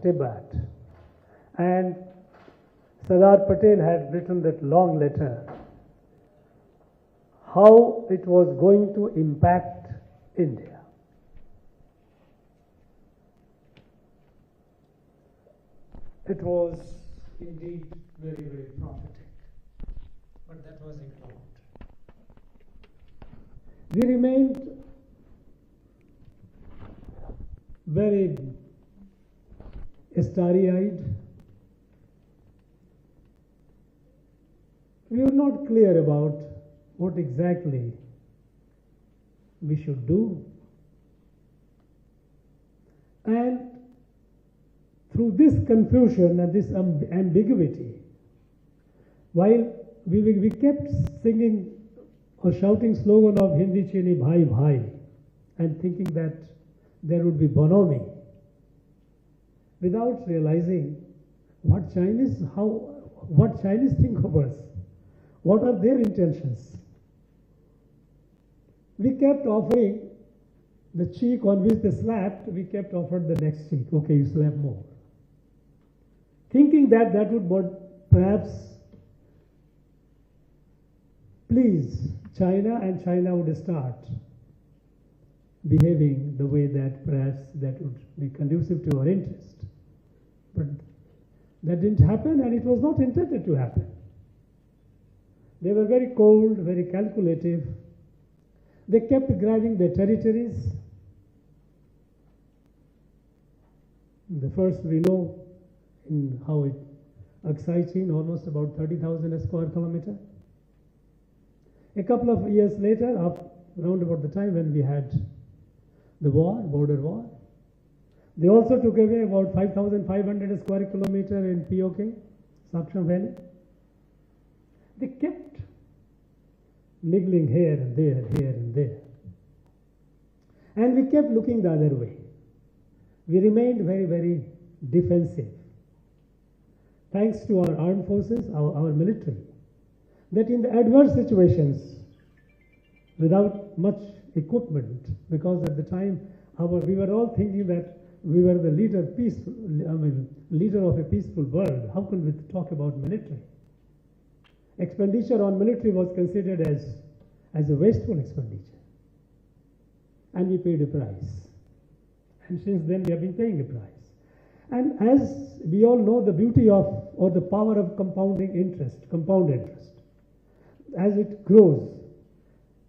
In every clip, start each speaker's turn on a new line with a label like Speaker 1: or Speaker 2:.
Speaker 1: Tibet. And Sardar Patel had written that long letter, how it was going to impact India. It was indeed very, very prophetic, but that was ignored. We remained very starry-eyed. We were not clear about what exactly we should do. And through this confusion and this ambiguity, while we kept singing or shouting slogan of Hindi Chini Bhai Bhai and thinking that there would be bonhomie, without realizing what Chinese think of us, what are their intentions. We kept offering the cheek on which they slapped, we kept offering the next cheek. Okay, you slap more. Thinking that that would perhaps please China, and China would start behaving the way that perhaps that would be conducive to our interest. But that didn't happen, and it was not intended to happen. They were very cold, very calculative. They kept grabbing their territories. The first we know in how it Aksai Chin, almost about 30,000 square kilometer. A couple of years later, around about the time when we had the war, border war, they also took away about 5,500 square kilometer in POK, Saksham Valley. They kept niggling here and there, here and there. And we kept looking the other way. We remained very, very defensive. Thanks to our armed forces, our military, that in the adverse situations, without much equipment, because at the time we were all thinking that we were the leader of a peaceful world. How can we talk about military? Expenditure on military was considered as a wasteful expenditure. And we paid a price. And since then we have been paying a price. And as we all know, the beauty of, or the power of compound interest, as it grows,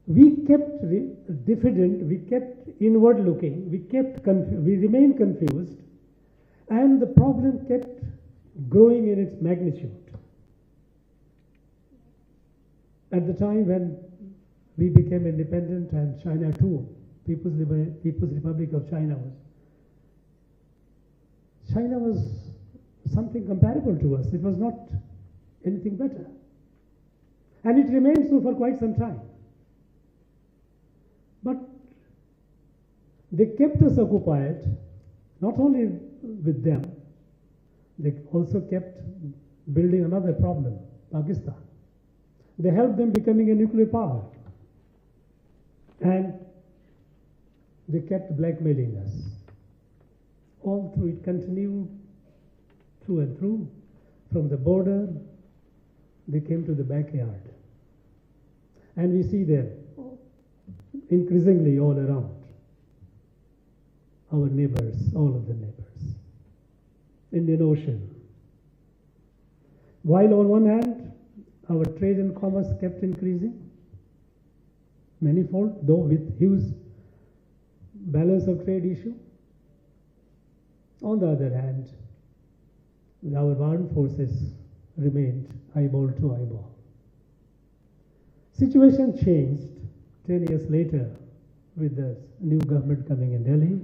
Speaker 1: we kept diffident, we kept inward looking, we remained confused, and the problem kept growing in its magnitude. At the time when we became independent and China too, People's Republic of China was something comparable to us. It was not anything better. And it remained so for quite some time. But they kept us occupied, not only with them, they also kept building another problem, Pakistan. They helped them becoming a nuclear power. And they kept blackmailing us. All through it continued, through and through. From the border, they came to the backyard. And we see them increasingly all around. Our neighbors, all of the neighbors. Indian Ocean. While on one hand, our trade and commerce kept increasing, manifold, though with huge balance of trade issue. On the other hand, our armed forces remained eyeball to eyeball. Situation changed 10 years later with the new government coming in Delhi.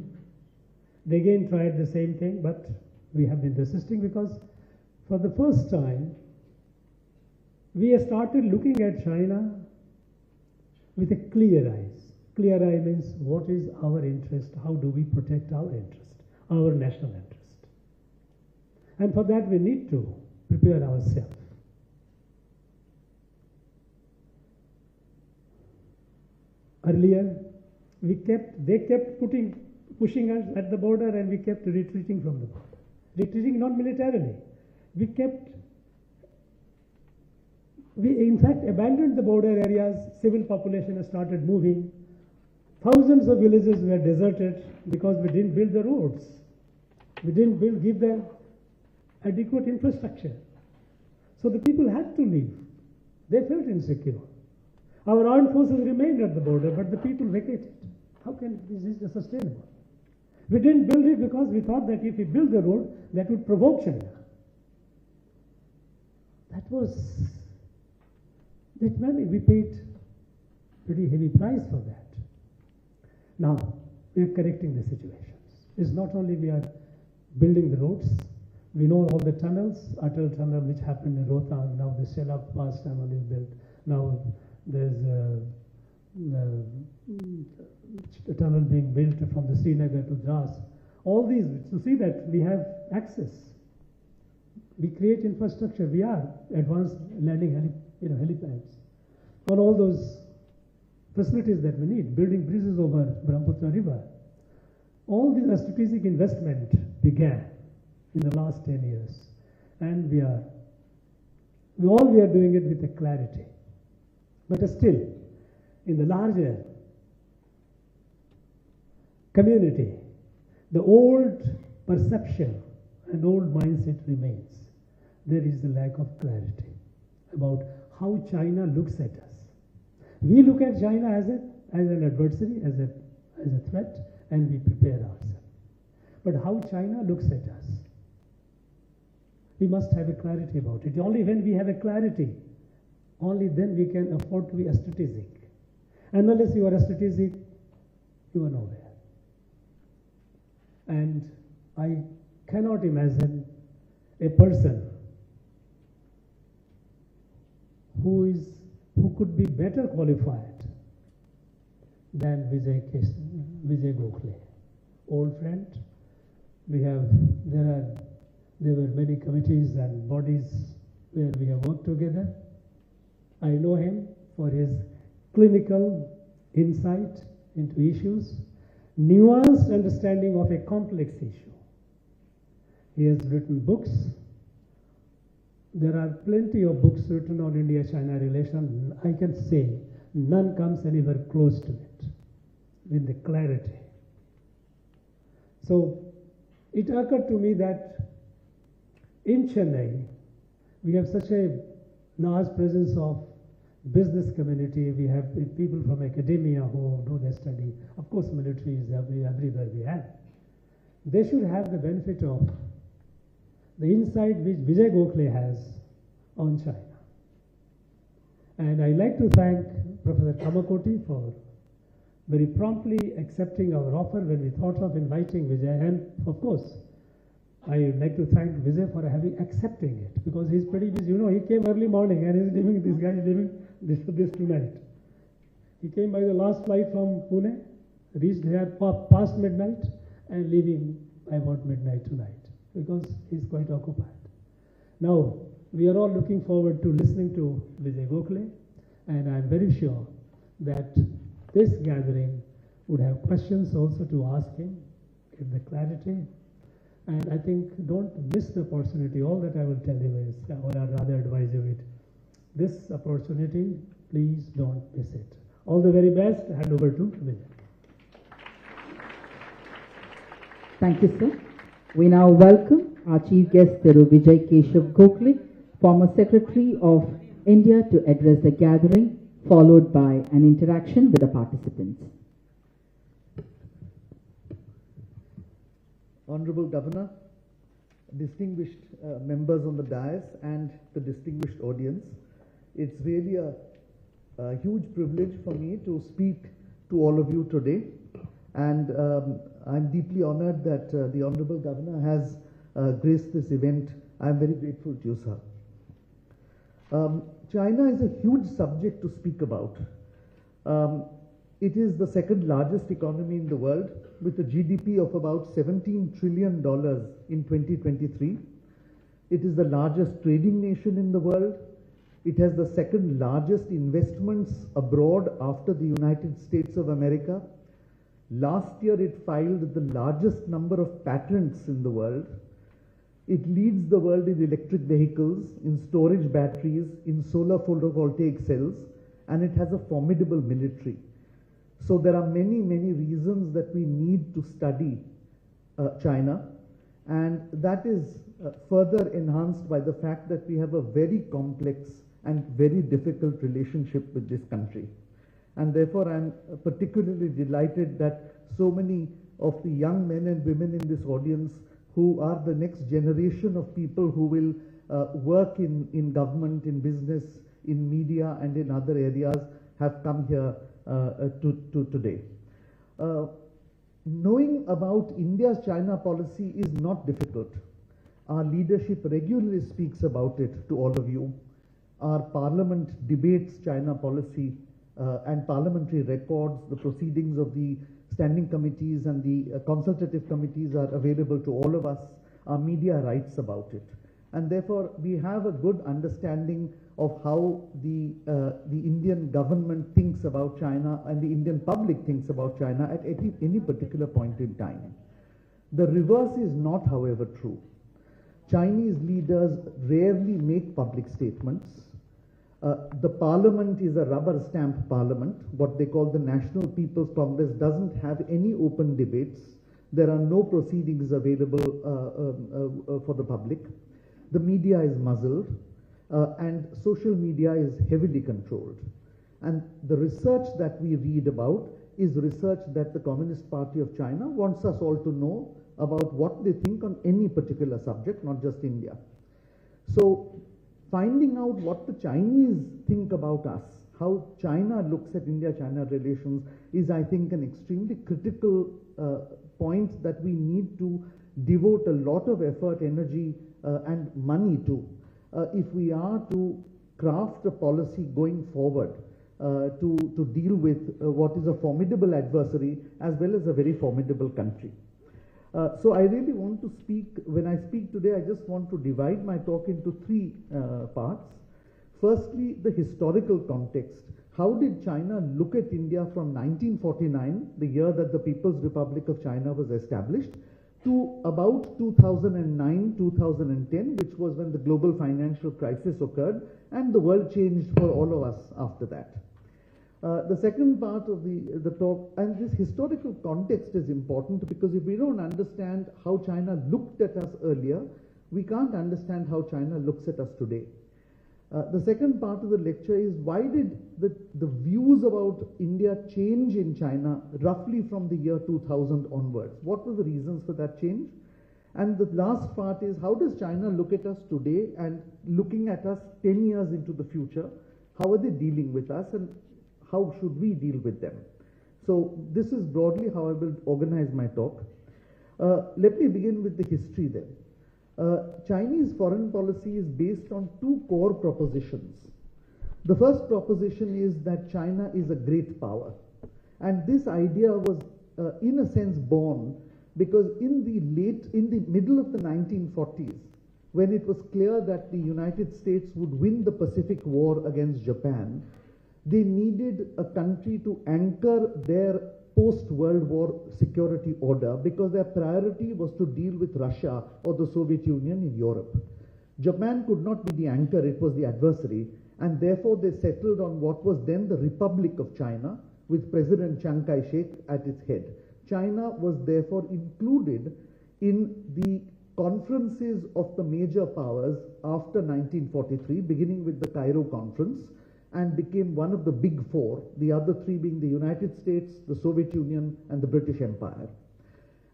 Speaker 1: They again tried the same thing, but we have been resisting because for the first time we started looking at China with a clear eyes. Clear eye means what is our interest, how do we protect our interest, our national interest. And for that we need to prepare ourselves. Earlier, they kept pushing us at the border, and we kept retreating from the border. retreating not militarily. We in fact abandoned the border areas, civil population has started moving. Thousands of villages were deserted because we didn't build the roads. We didn't give them adequate infrastructure. So the people had to leave. They felt insecure. Our armed forces remained at the border, but the people vacated. How can this is sustainable? We didn't build it because we thought that if we build the road, that would provoke China. That money we paid pretty heavy price for that. Now we are correcting the situations. It's not only we are building the roads. We know all the tunnels, Atal Tunnel which happened in Rohtang, now the Shelab Pass Tunnel is built. Now there's a tunnel being built from the Srinagar to Dras. All these to see that we have access. We create infrastructure. We are advanced landing helipads. On all those facilities that we need, building bridges over Brahmaputra River. All this strategic investment began in the last 10 years. And we are doing it with a clarity. But still, in the larger community, the old perception and old mindset remains. There is a lack of clarity about how China looks at us. We look at China as an adversary, as a threat, and we prepare ourselves. But how China looks at us, we must have a clarity about it. Only when we have a clarity, only then we can afford to be strategic. And unless you are strategic, you are nowhere. And I cannot imagine a person who could be better qualified than Vijay Gokhale. Old friend. There were many committees and bodies where we have worked together. I know him for his clinical insight into issues, nuanced understanding of a complex issue. He has written books. There are plenty of books written on India-China relation. I can say none comes anywhere close to it with the clarity. So it occurred to me that in Chennai, we have such a large presence of business community. We have people from academia who do their study. Of course, military is everywhere we have. They should have the benefit of the insight which Vijay Gokhale has on China. And I'd like to thank Professor Kamakoti for very promptly accepting our offer when we thought of inviting Vijay. And of course, I would like to thank Vijay for accepting it, because he's pretty busy. You know, he came early morning and this guy is doing this tonight. He came by the last flight from Pune, reached here past midnight and leaving by about midnight tonight, because he's quite occupied. Now, we are all looking forward to listening to Vijay Gokhale, and I'm very sure that this gathering would have questions also to ask him, get the clarity. And I think don't miss the opportunity. All that I will tell you is, or I'd rather advise you it, this opportunity, please don't miss it. All the very best. Hand over to Vijay.
Speaker 2: Thank you, sir. We now welcome our chief guest, Thiru Vijay Keshav Gokhale, former Secretary of India, to address the gathering, followed by an interaction with the participants.
Speaker 3: Honorable Governor, distinguished members on the dais and the distinguished audience, it's really a huge privilege for me to speak to all of you today, and I'm deeply honored that the Honorable Governor has graced this event. I'm very grateful to you, sir. China is a huge subject to speak about. It is the second largest economy in the world, with a GDP of about $17 trillion in 2023. It is the largest trading nation in the world. It has the second largest investments abroad after the United States of America. Last year, it filed the largest number of patents in the world. It leads the world in electric vehicles, in storage batteries, in solar photovoltaic cells, and it has a formidable military. So there are many, many reasons that we need to study China, and that is further enhanced by the fact that we have a very complex and very difficult relationship with this country. And therefore, I'm particularly delighted that so many of the young men and women in this audience who are the next generation of people who will work in government, in business, in media, and in other areas have come here today. Knowing about India's China policy is not difficult. Our leadership regularly speaks about it to all of you. Our parliament debates China policy and parliamentary records, the proceedings of the standing committees and the consultative committees are available to all of us. Our media writes about it. And therefore, we have a good understanding of how the Indian government thinks about China and the Indian public thinks about China at any particular point in time. The reverse is not, however, true. Chinese leaders rarely make public statements. The parliament is a rubber stamp parliament. What they call the National People's Congress doesn't have any open debates. There are no proceedings available for the public. The media is muzzled, and social media is heavily controlled. And the research that we read about is research that the Communist Party of China wants us all to know about what they think on any particular subject, not just India. So, finding out what the Chinese think about us, how China looks at India-China relations is, I think, an extremely critical point that we need to devote a lot of effort, energy, and money to if we are to craft a policy going forward to deal with what is a formidable adversary as well as a very formidable country. So I really want to speak, when I speak today, I just want to divide my talk into three parts. Firstly, the historical context. How did China look at India from 1949, the year that the People's Republic of China was established, to about 2009, 2010, which was when the global financial crisis occurred, and the world changed for all of us after that. The second part of the talk, and this historical context is important because if we don't understand how China looked at us earlier, we can't understand how China looks at us today. The second part of the lecture is why did the views about India change in China roughly from the year 2000 onwards? What were the reasons for that change? And the last part is how does China look at us today and looking at us 10 years into the future, how are they dealing with us and how should we deal with them? So this is broadly how I will organize my talk. Let me begin with the history then. Chinese foreign policy is based on two core propositions. The first proposition is that China is a great power. And this idea was in a sense born because in the middle of the 1940s, when it was clear that the United States would win the Pacific War against Japan, they needed a country to anchor their post-World War security order because their priority was to deal with Russia or the Soviet Union in Europe. Japan could not be the anchor, it was the adversary, and therefore they settled on what was then the Republic of China with President Chiang Kai-shek at its head. China was therefore included in the conferences of the major powers after 1943, beginning with the Cairo Conference, and became one of the big four, the other three being the United States, the Soviet Union, and the British Empire.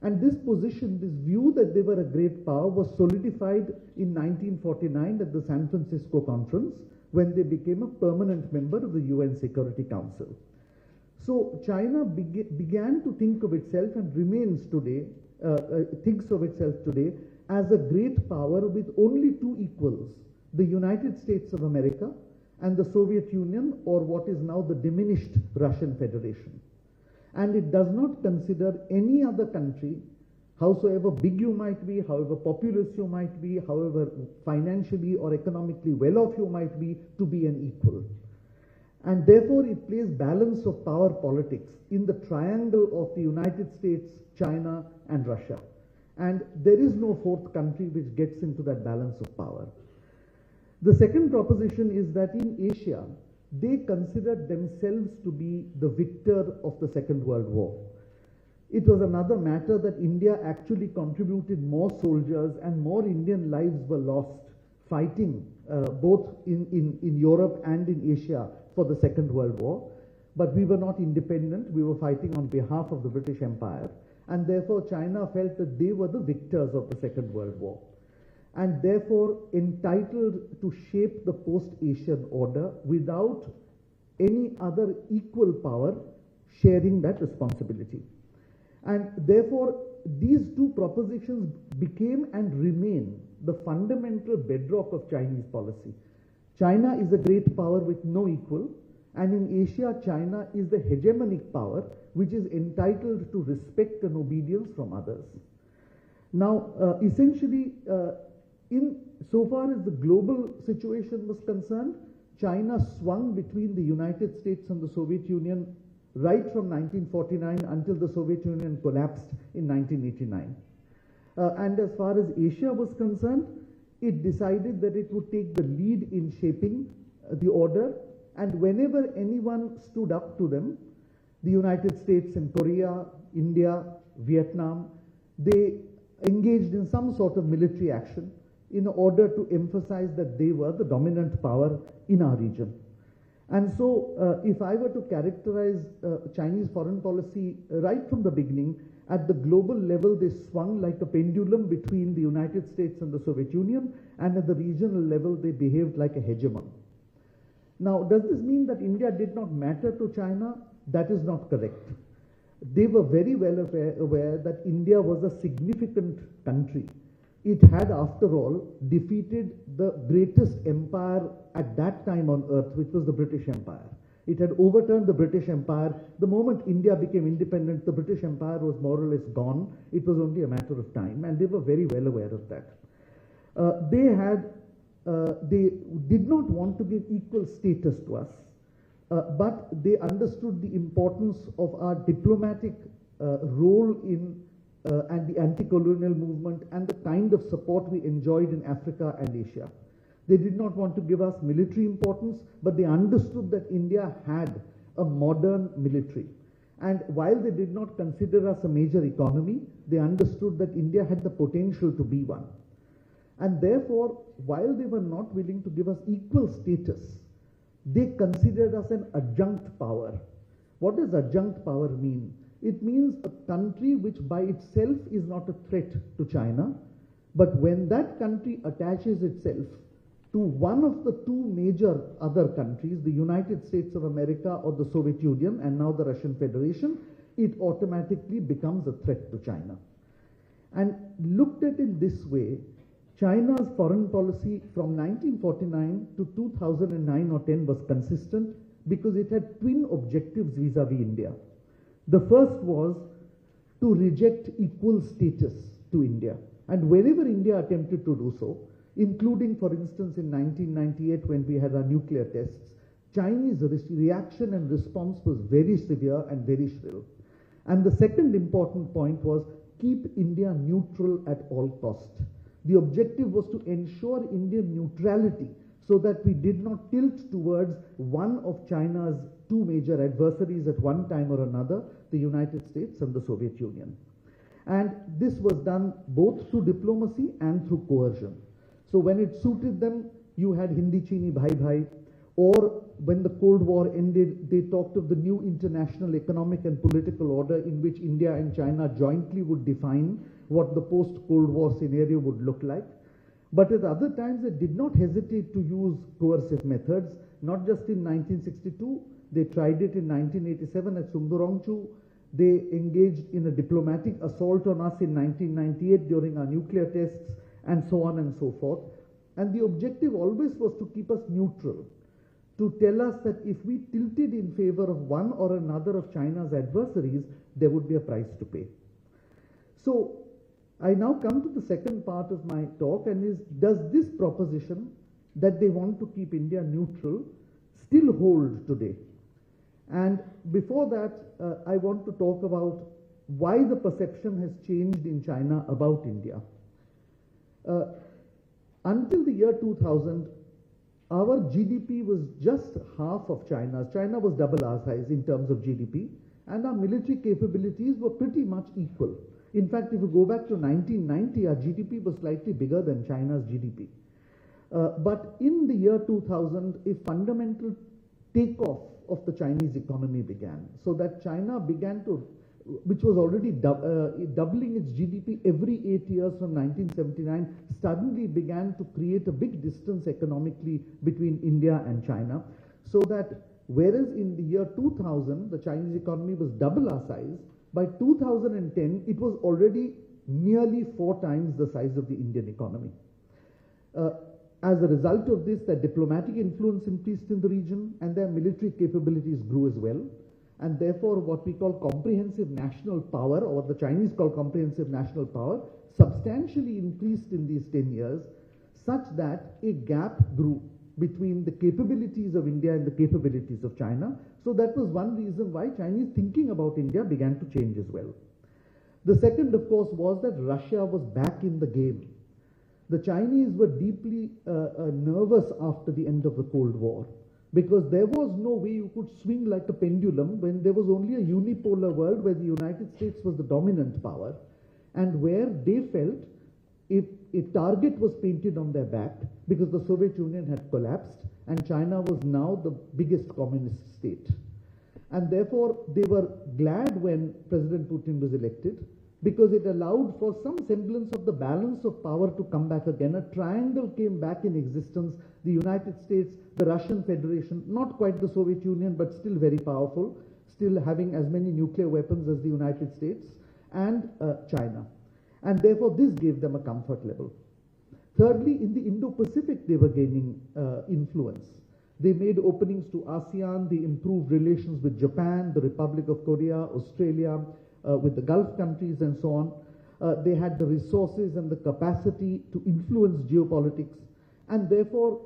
Speaker 3: And this position, this view that they were a great power was solidified in 1949 at the San Francisco Conference when they became a permanent member of the UN Security Council. So China began to think of itself and remains today, thinks of itself today as a great power with only two equals, the United States of America and the Soviet Union, or what is now the diminished Russian Federation. And it does not consider any other country, howsoever big you might be, however populous you might be, however financially or economically well off you might be, to be an equal. And therefore it plays balance of power politics in the triangle of the United States, China, and Russia. And there is no fourth country which gets into that balance of power. The second proposition is that in Asia, they considered themselves to be the victor of the Second World War. It was another matter that India actually contributed more soldiers and more Indian lives were lost fighting both in Europe and in Asia for the Second World War. But we were not independent. We were fighting on behalf of the British Empire. And therefore, China felt that they were the victors of the Second World War, and therefore entitled to shape the post-Asian order without any other equal power sharing that responsibility. And therefore, these two propositions became and remain the fundamental bedrock of Chinese policy. China is a great power with no equal, and in Asia, China is the hegemonic power which is entitled to respect and obedience from others. Now, essentially, in so far as the global situation was concerned, China swung between the United States and the Soviet Union right from 1949 until the Soviet Union collapsed in 1989. And as far as Asia was concerned, it decided that it would take the lead in shaping the order, and whenever anyone stood up to them, the United States and Korea, India, Vietnam, they engaged in some sort of military action in order to emphasize that they were the dominant power in our region. And so, if I were to characterize Chinese foreign policy right from the beginning, at the global level, they swung like a pendulum between the United States and the Soviet Union, and at the regional level, they behaved like a hegemon. Now, does this mean that India did not matter to China? That is not correct. They were very well aware that India was a significant country. It had, after all, defeated the greatest empire at that time on earth, which was the British Empire. It had overturned the British Empire. The moment India became independent, the British Empire was more or less gone. It was only a matter of time, and they were very well aware of that. They did not want to give equal status to us, but they understood the importance of our diplomatic role in and the anti-colonial movement and the kind of support we enjoyed in Africa and Asia. They did not want to give us military importance, but they understood that India had a modern military. And while they did not consider us a major economy, they understood that India had the potential to be one. And therefore, while they were not willing to give us equal status, they considered us an adjunct power. What does adjunct power mean? It means a country which by itself is not a threat to China, but when that country attaches itself to one of the two major other countries, the United States of America or the Soviet Union, and now the Russian Federation, it automatically becomes a threat to China. And looked at in this way, China's foreign policy from 1949 to 2009 or 10 was consistent because it had twin objectives vis-à-vis India. The first was to reject equal status to India. And wherever India attempted to do so, including, for instance, in 1998 when we had our nuclear tests, Chinese reaction and response was very severe and very shrill. And the second important point was keep India neutral at all costs. The objective was to ensure Indian neutrality so that we did not tilt towards one of China's two major adversaries at one time or another, the United States and the Soviet Union. And this was done both through diplomacy and through coercion. So when it suited them, you had Hindi Chini Bhai Bhai, or when the Cold War ended, they talked of the new international economic and political order in which India and China jointly would define what the post-Cold War scenario would look like. But at other times, they did not hesitate to use coercive methods, not just in 1962, they tried it in 1987 at Sundorongchu, they engaged in a diplomatic assault on us in 1998 during our nuclear tests, and so on and so forth. And the objective always was to keep us neutral, to tell us that if we tilted in favor of one or another of China's adversaries, there would be a price to pay. So I now come to the second part of my talk, and is, does this proposition that they want to keep India neutral still hold today? And before that, I want to talk about why the perception has changed in China about India. Until the year 2000, our GDP was just half of China's. China was double our size in terms of GDP, and our military capabilities were pretty much equal. In fact, if you go back to 1990, our GDP was slightly bigger than China's GDP. But in the year 2000, a fundamental takeoff of the Chinese economy began, so that China began to, which was already doubling its GDP every 8 years from 1979, suddenly began to create a big distance economically between India and China, so that whereas in the year 2000, the Chinese economy was double our size, by 2010, it was already nearly 4 times the size of the Indian economy. As a result of this, their diplomatic influence increased in the region and their military capabilities grew as well. And therefore, what we call comprehensive national power, or the Chinese call comprehensive national power, substantially increased in these 10 years, such that a gap grew between the capabilities of India and the capabilities of China. So that was one reason why Chinese thinking about India began to change as well. The second, of course, was that Russia was back in the game. The Chinese were deeply nervous after the end of the Cold War, because there was no way you could swing like a pendulum when there was only a unipolar world where the United States was the dominant power, and where they felt if a target was painted on their back, because the Soviet Union had collapsed and China was now the biggest communist state. And therefore, they were glad when President Putin was elected, because it allowed for some semblance of the balance of power to come back again. A triangle came back in existence: the United States, the Russian Federation, not quite the Soviet Union, but still very powerful, still having as many nuclear weapons as the United States, and China. And therefore, this gave them a comfort level. Thirdly, in the Indo-Pacific, they were gaining influence. They made openings to ASEAN, they improved relations with Japan, the Republic of Korea, Australia, with the Gulf countries and so on. They had the resources and the capacity to influence geopolitics, and therefore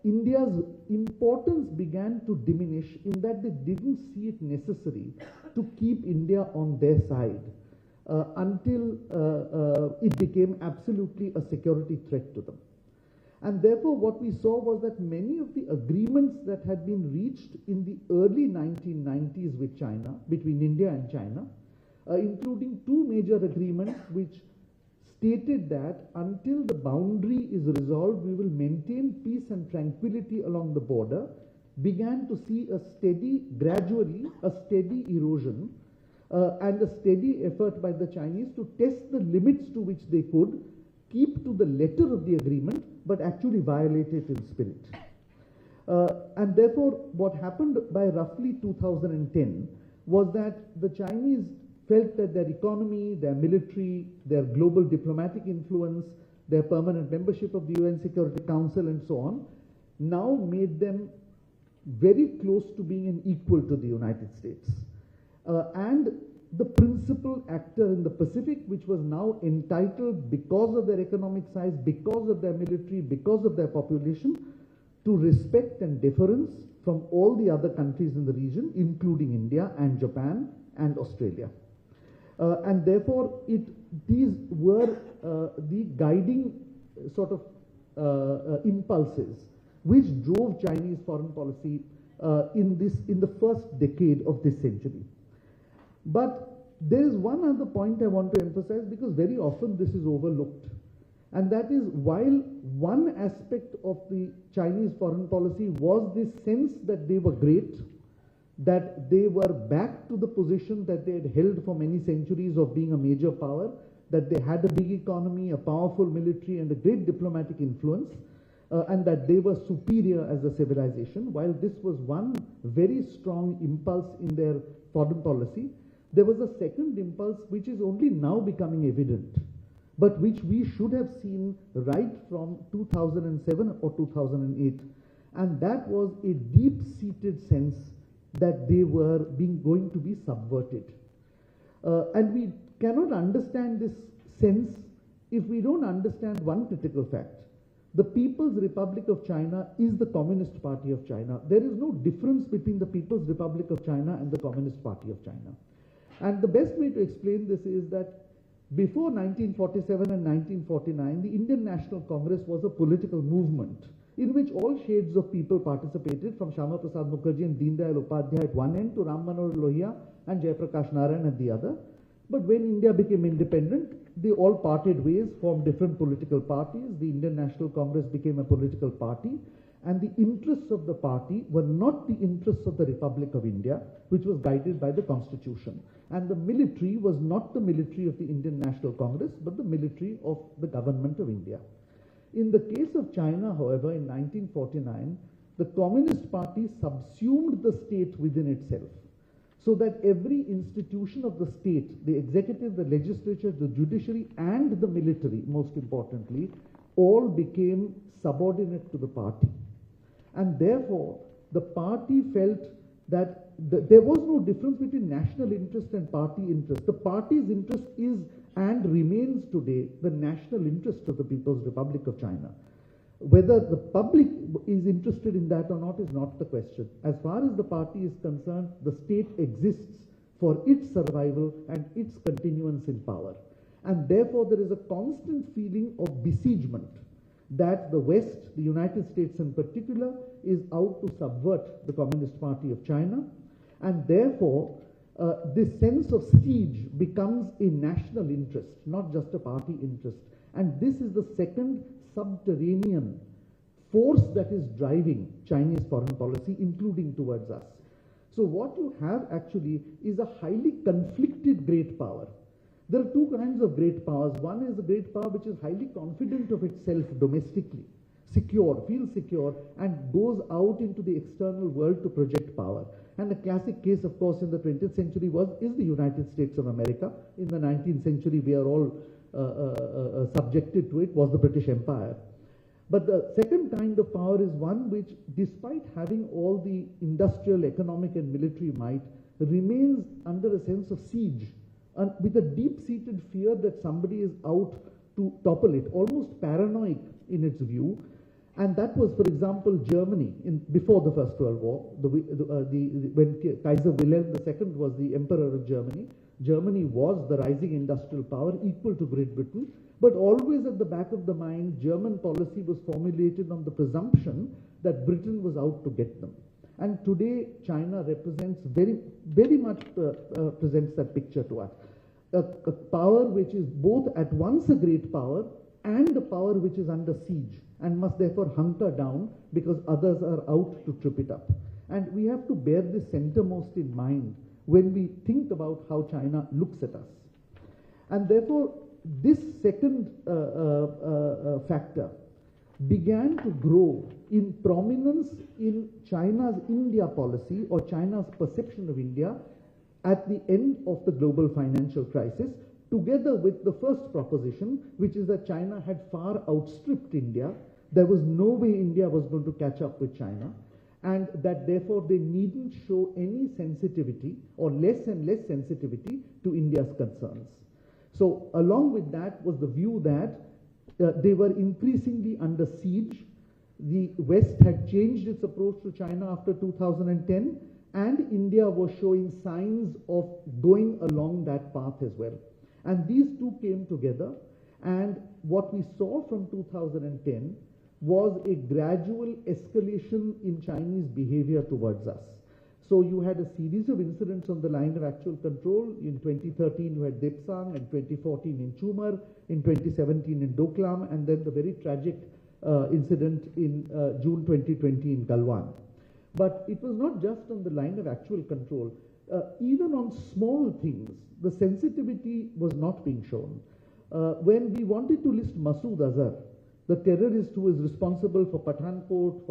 Speaker 3: India's importance began to diminish in that they didn't see it necessary to keep India on their side until it became absolutely a security threat to them. And therefore what we saw was that many of the agreements that had been reached in the early 1990s with China, between India and China, including 2 major agreements which stated that until the boundary is resolved, we will maintain peace and tranquility along the border, began to see a steady, gradually, a steady erosion and a steady effort by the Chinese to test the limits to which they could keep to the letter of the agreement, but actually violate it in spirit. And therefore, what happened by roughly 2010 was that the Chinese felt that their economy, their military, their global diplomatic influence, their permanent membership of the UN Security Council and so on, now made them very close to being an equal to the United States. And the principal actor in the Pacific, which was now entitled, because of their economic size, because of their military, because of their population, to respect and deference from all the other countries in the region, including India and Japan and Australia. And therefore, these were the guiding sort of impulses which drove Chinese foreign policy in the first decade of this century. But there is one other point I want to emphasize, because very often this is overlooked, and that is, while one aspect of the Chinese foreign policy was this sense that they were great, that they were back to the position that they had held for many centuries of being a major power, that they had a big economy, a powerful military, and a great diplomatic influence, and that they were superior as a civilization. While this was one very strong impulse in their foreign policy, there was a second impulse which is only now becoming evident, but which we should have seen right from 2007 or 2008, and that was a deep-seated sense that they were going to be subverted. And we cannot understand this sense if we don't understand one critical fact. The People's Republic of China is the Communist Party of China. There is no difference between the People's Republic of China and the Communist Party of China. And the best way to explain this is that before 1947 and 1949, the Indian National Congress was a political movement in which all shades of people participated, from Shyama Prasad Mukherjee and Deen Dayal Upadhyay at one end to Ram Manohar Lohia and Jayaprakash Narayan at the other. But when India became independent, they all parted ways, formed different political parties. The Indian National Congress became a political party, and the interests of the party were not the interests of the Republic of India, which was guided by the Constitution. And the military was not the military of the Indian National Congress, but the military of the government of India. In the case of China, however, in 1949, the Communist Party subsumed the state within itself, so that every institution of the state, the executive, the legislature, the judiciary, and the military, most importantly, all became subordinate to the party. And therefore, the party felt that there was no difference between national interest and party interest. The party's interest is and remains today the national interest of the People's Republic of China. Whether the public is interested in that or not is not the question. As far as the party is concerned, the state exists for its survival and its continuance in power. And therefore, there is a constant feeling of besiegement that the West, the United States in particular, is out to subvert the Communist Party of China. And therefore, this sense of siege becomes a national interest, not just a party interest. And this is the second subterranean force that is driving Chinese foreign policy, including towards us. So what you have actually is a highly conflicted great power. There are two kinds of great powers. One is a great power which is highly confident of itself domestically, secure, feels secure, and goes out into the external world to project power. And a classic case, of course, in the 20th century is the United States of America. In the 19th century, we are all subjected to it, was the British Empire. But the second kind of power is one which, despite having all the industrial, economic, and military might, remains under a sense of siege, and with a deep-seated fear that somebody is out to topple it, almost paranoid in its view. And that was, for example, Germany before the First World War, when Kaiser Wilhelm II was the Emperor of Germany. Germany was the rising industrial power equal to Great Britain, but always at the back of the mind, German policy was formulated on the presumption that Britain was out to get them. And today, China represents very much presents that picture to us. A power which is both at once a great power and a power which is under siege and must therefore hunker down because others are out to trip it up. And we have to bear this centermost in mind when we think about how China looks at us. And therefore, this second factor began to grow in prominence in China's India policy, or China's perception of India, at the end of the global financial crisis, together with the first proposition, which is that China had far outstripped India. There was no way India was going to catch up with China, and that therefore they needn't show any sensitivity, or less and less sensitivity, to India's concerns. So along with that was the view that they were increasingly under siege. The West had changed its approach to China after 2010, and India was showing signs of going along that path as well. And these two came together, and what we saw from 2010 was a gradual escalation in Chinese behavior towards us. So you had a series of incidents on the line of actual control. In 2013 you had Depsang, in 2014 in Chumar, in 2017 in Doklam, and then the very tragic incident in June 2020 in Galwan. But it was not just on the line of actual control. Even on small things, the sensitivity was not being shown. When we wanted to list Masood Azhar, the terrorist who is responsible for Pathankot,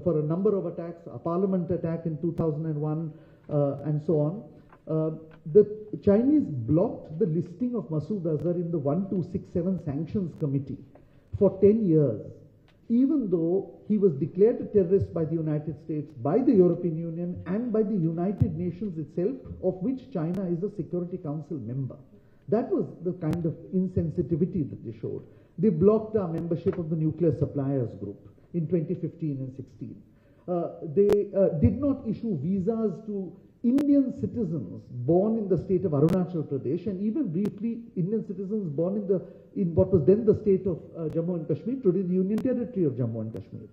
Speaker 3: for a number of attacks, a parliament attack in 2001, and so on, the Chinese blocked the listing of Masood Azhar in the 1267 Sanctions Committee for 10 years, even though he was declared a terrorist by the United States, by the European Union, and by the United Nations itself, of which China is a Security Council member. That was the kind of insensitivity that they showed. They blocked our membership of the Nuclear Suppliers Group in 2015 and 16. They did not issue visas to Indian citizens born in the state of Arunachal Pradesh, and even briefly Indian citizens born in what was then the state of Jammu and Kashmir, today the Union Territory of Jammu and Kashmir.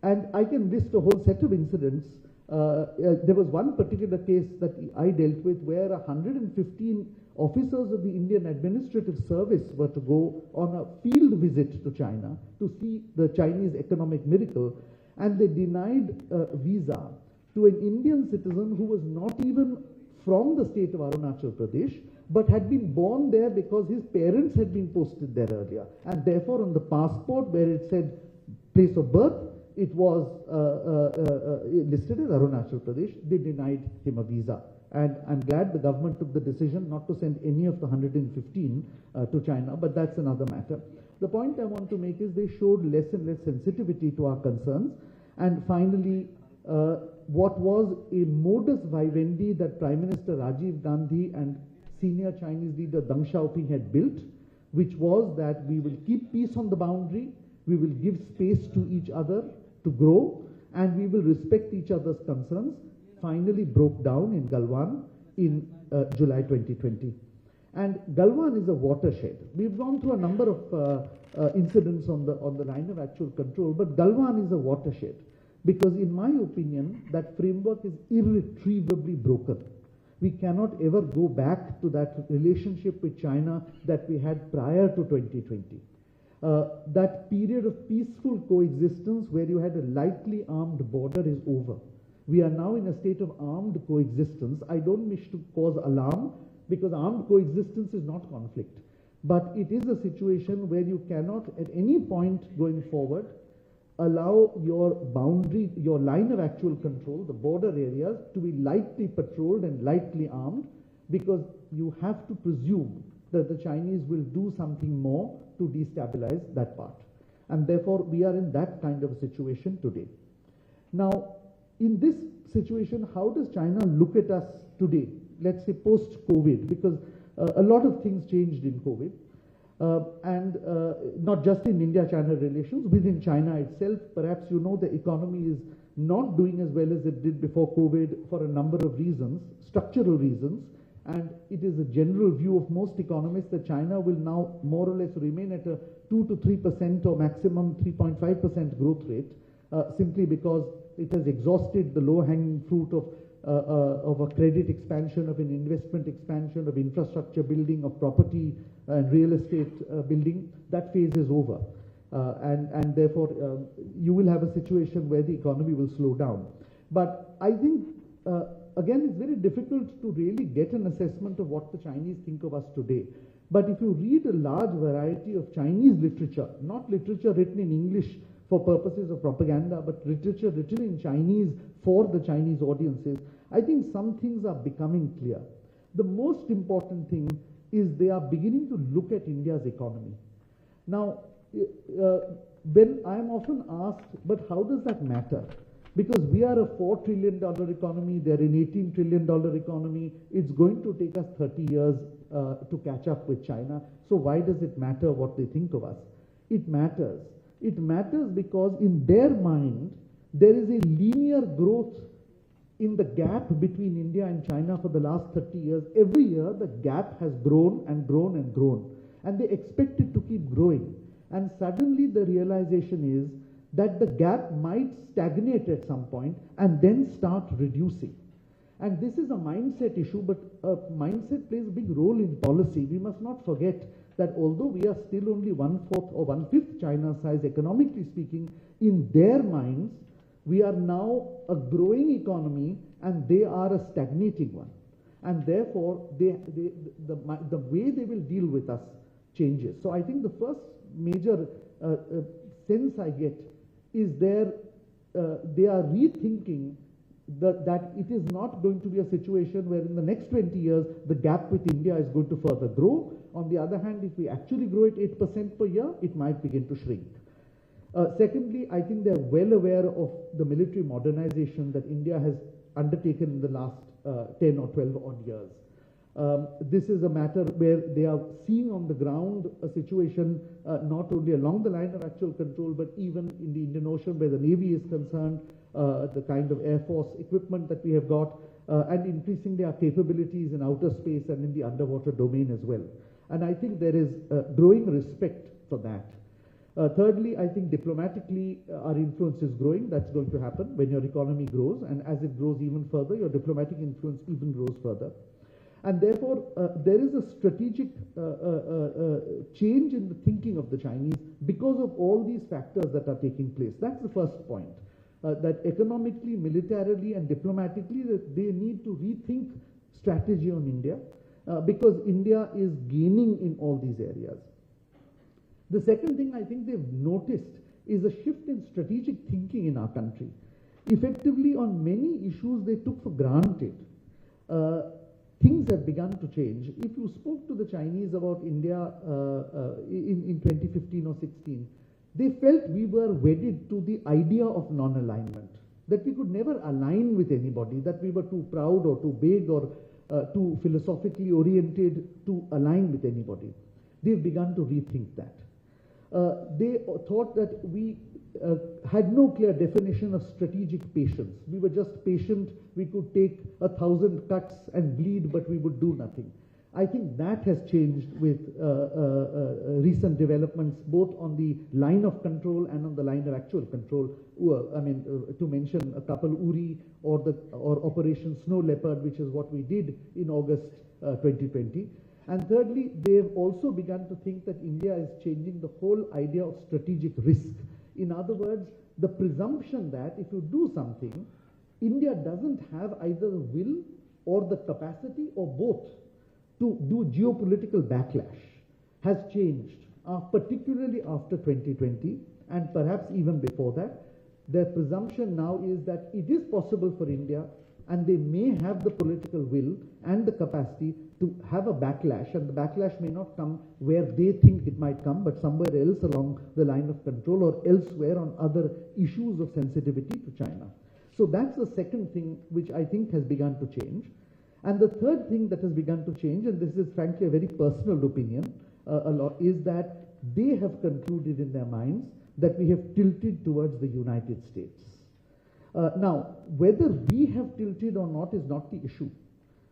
Speaker 3: And I can list a whole set of incidents. There was one particular case that I dealt with where 115 officers of the Indian Administrative Service were to go on a field visit to China to see the Chinese economic miracle, and they denied visa to an Indian citizen who was not even from the state of Arunachal Pradesh, but had been born there because his parents had been posted there earlier. And therefore, on the passport where it said place of birth, it was listed as Arunachal Pradesh. They denied him a visa. And I'm glad the government took the decision not to send any of the 115 to China, but that's another matter. The point I want to make is they showed less and less sensitivity to our concerns. And finally, what was a modus vivendi that Prime Minister Rajiv Gandhi and senior Chinese leader Deng Xiaoping had built, which was that we will keep peace on the boundary, we will give space to each other to grow, and we will respect each other's concerns, finally broke down in Galwan in July 2020. And Galwan is a watershed. We've gone through a number of incidents on the line of actual control, but Galwan is a watershed. Because in my opinion, that framework is irretrievably broken. We cannot ever go back to that relationship with China that we had prior to 2020. That period of peaceful coexistence where you had a lightly armed border is over. We are now in a state of armed coexistence. I don't wish to cause alarm because armed coexistence is not conflict. But it is a situation where you cannot at any point going forward allow your boundary, your line of actual control, the border areas, to be lightly patrolled and lightly armed, because you have to presume that the Chinese will do something more to destabilize that part. And therefore, we are in that kind of a situation today. Now, in this situation, how does China look at us today? Let's say post-COVID, because a lot of things changed in COVID. And not just in India-China relations, within China itself, perhaps you know the economy is not doing as well as it did before COVID for a number of reasons, structural reasons, and it is a general view of most economists that China will now more or less remain at a 2 to 3% or maximum 3.5% growth rate, simply because it has exhausted the low-hanging fruit of a credit expansion, of an investment expansion, of infrastructure building, of property and real estate building. That phase is over. And therefore, you will have a situation where the economy will slow down. But I think, again, it's very difficult to really get an assessment of what the Chinese think of us today. But if you read a large variety of Chinese literature, not literature written in English for purposes of propaganda, but literature written in Chinese for the Chinese audiences, I think some things are becoming clear. The most important thing is they are beginning to look at India's economy. Now, when I am often asked, but how does that matter? Because we are a $4 trillion economy, they're an $18 trillion economy, it's going to take us 30 years to catch up with China. So why does it matter what they think of us? It matters. It matters because in their mind, there is a linear growth in the gap between India and China for the last 30 years. Every year, the gap has grown and grown and grown. And they expect it to keep growing. And suddenly the realization is that the gap might stagnate at some point and then start reducing. And this is a mindset issue, but mindset plays a big role in policy. We must not forget that although we are still only 1/4 or 1/5 China's size economically speaking, in their minds, we are now a growing economy and they are a stagnating one. And therefore, the way they will deal with us changes. So I think the first major sense I get is they are rethinking that it is not going to be a situation where in the next 20 years the gap with India is going to further grow. On the other hand, if we actually grow at 8% per year, it might begin to shrink. Secondly, I think they're well aware of the military modernization that India has undertaken in the last 10 or 12 odd years. This is a matter where they are seeing on the ground a situation not only along the line of actual control, but even in the Indian Ocean where the Navy is concerned, the kind of Air Force equipment that we have got, and increasingly our capabilities in outer space and in the underwater domain as well. And I think there is growing respect for that. Thirdly, I think diplomatically our influence is growing. That's going to happen when your economy grows, and as it grows even further, your diplomatic influence even grows further. And therefore, there is a strategic change in the thinking of the Chinese because of all these factors that are taking place. That's the first point. That economically, militarily, and diplomatically, that they need to rethink strategy on India because India is gaining in all these areas. The second thing I think they've noticed is a shift in strategic thinking in our country. Effectively, on many issues they took for granted. Things have begun to change. If you spoke to the Chinese about India in 2015 or 16, they felt we were wedded to the idea of non-alignment, that we could never align with anybody, that we were too proud or too big or too philosophically oriented to align with anybody. They've begun to rethink that. They thought that we had no clear definition of strategic patience. We were just patient. We could take 1,000 cuts and bleed, but we would do nothing. I think that has changed with recent developments, both on the line of control and on the line of actual control. To mention a couple, Uri or Operation Snow Leopard, which is what we did in August 2020. And thirdly, they've also begun to think that India is changing the whole idea of strategic risk. In other words, the presumption that if you do something, India doesn't have either the will or the capacity or both to do geopolitical backlash has changed, particularly after 2020 and perhaps even before that. Their presumption now is that it is possible for India, and they may have the political will and the capacity to have a backlash, and the backlash may not come where they think it might come, but somewhere else along the line of control or elsewhere on other issues of sensitivity to China. So that's the second thing which I think has begun to change. And the third thing that has begun to change, and this is frankly a very personal opinion, is that they have concluded in their minds that we have tilted towards the United States. Now, whether we have tilted or not is not the issue.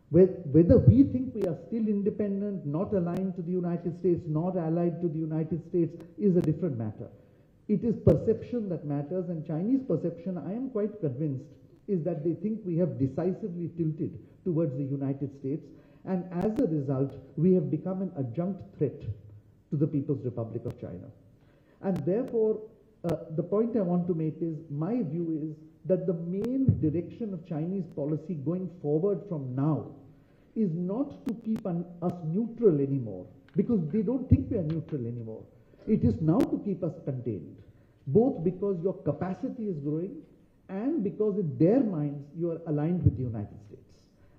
Speaker 3: Whether we think we are still independent, not aligned to the United States, not allied to the United States is a different matter. It is perception that matters, and Chinese perception, I am quite convinced, is that they think we have decisively tilted towards the United States, and as a result, we have become an adjunct threat to the People's Republic of China. And therefore, the point I want to make is, my view is that the main direction of Chinese policy going forward from now is not to keep us neutral anymore, because they don't think we are neutral anymore. It is now to keep us contained, both because your capacity is growing and because in their minds you are aligned with the United States.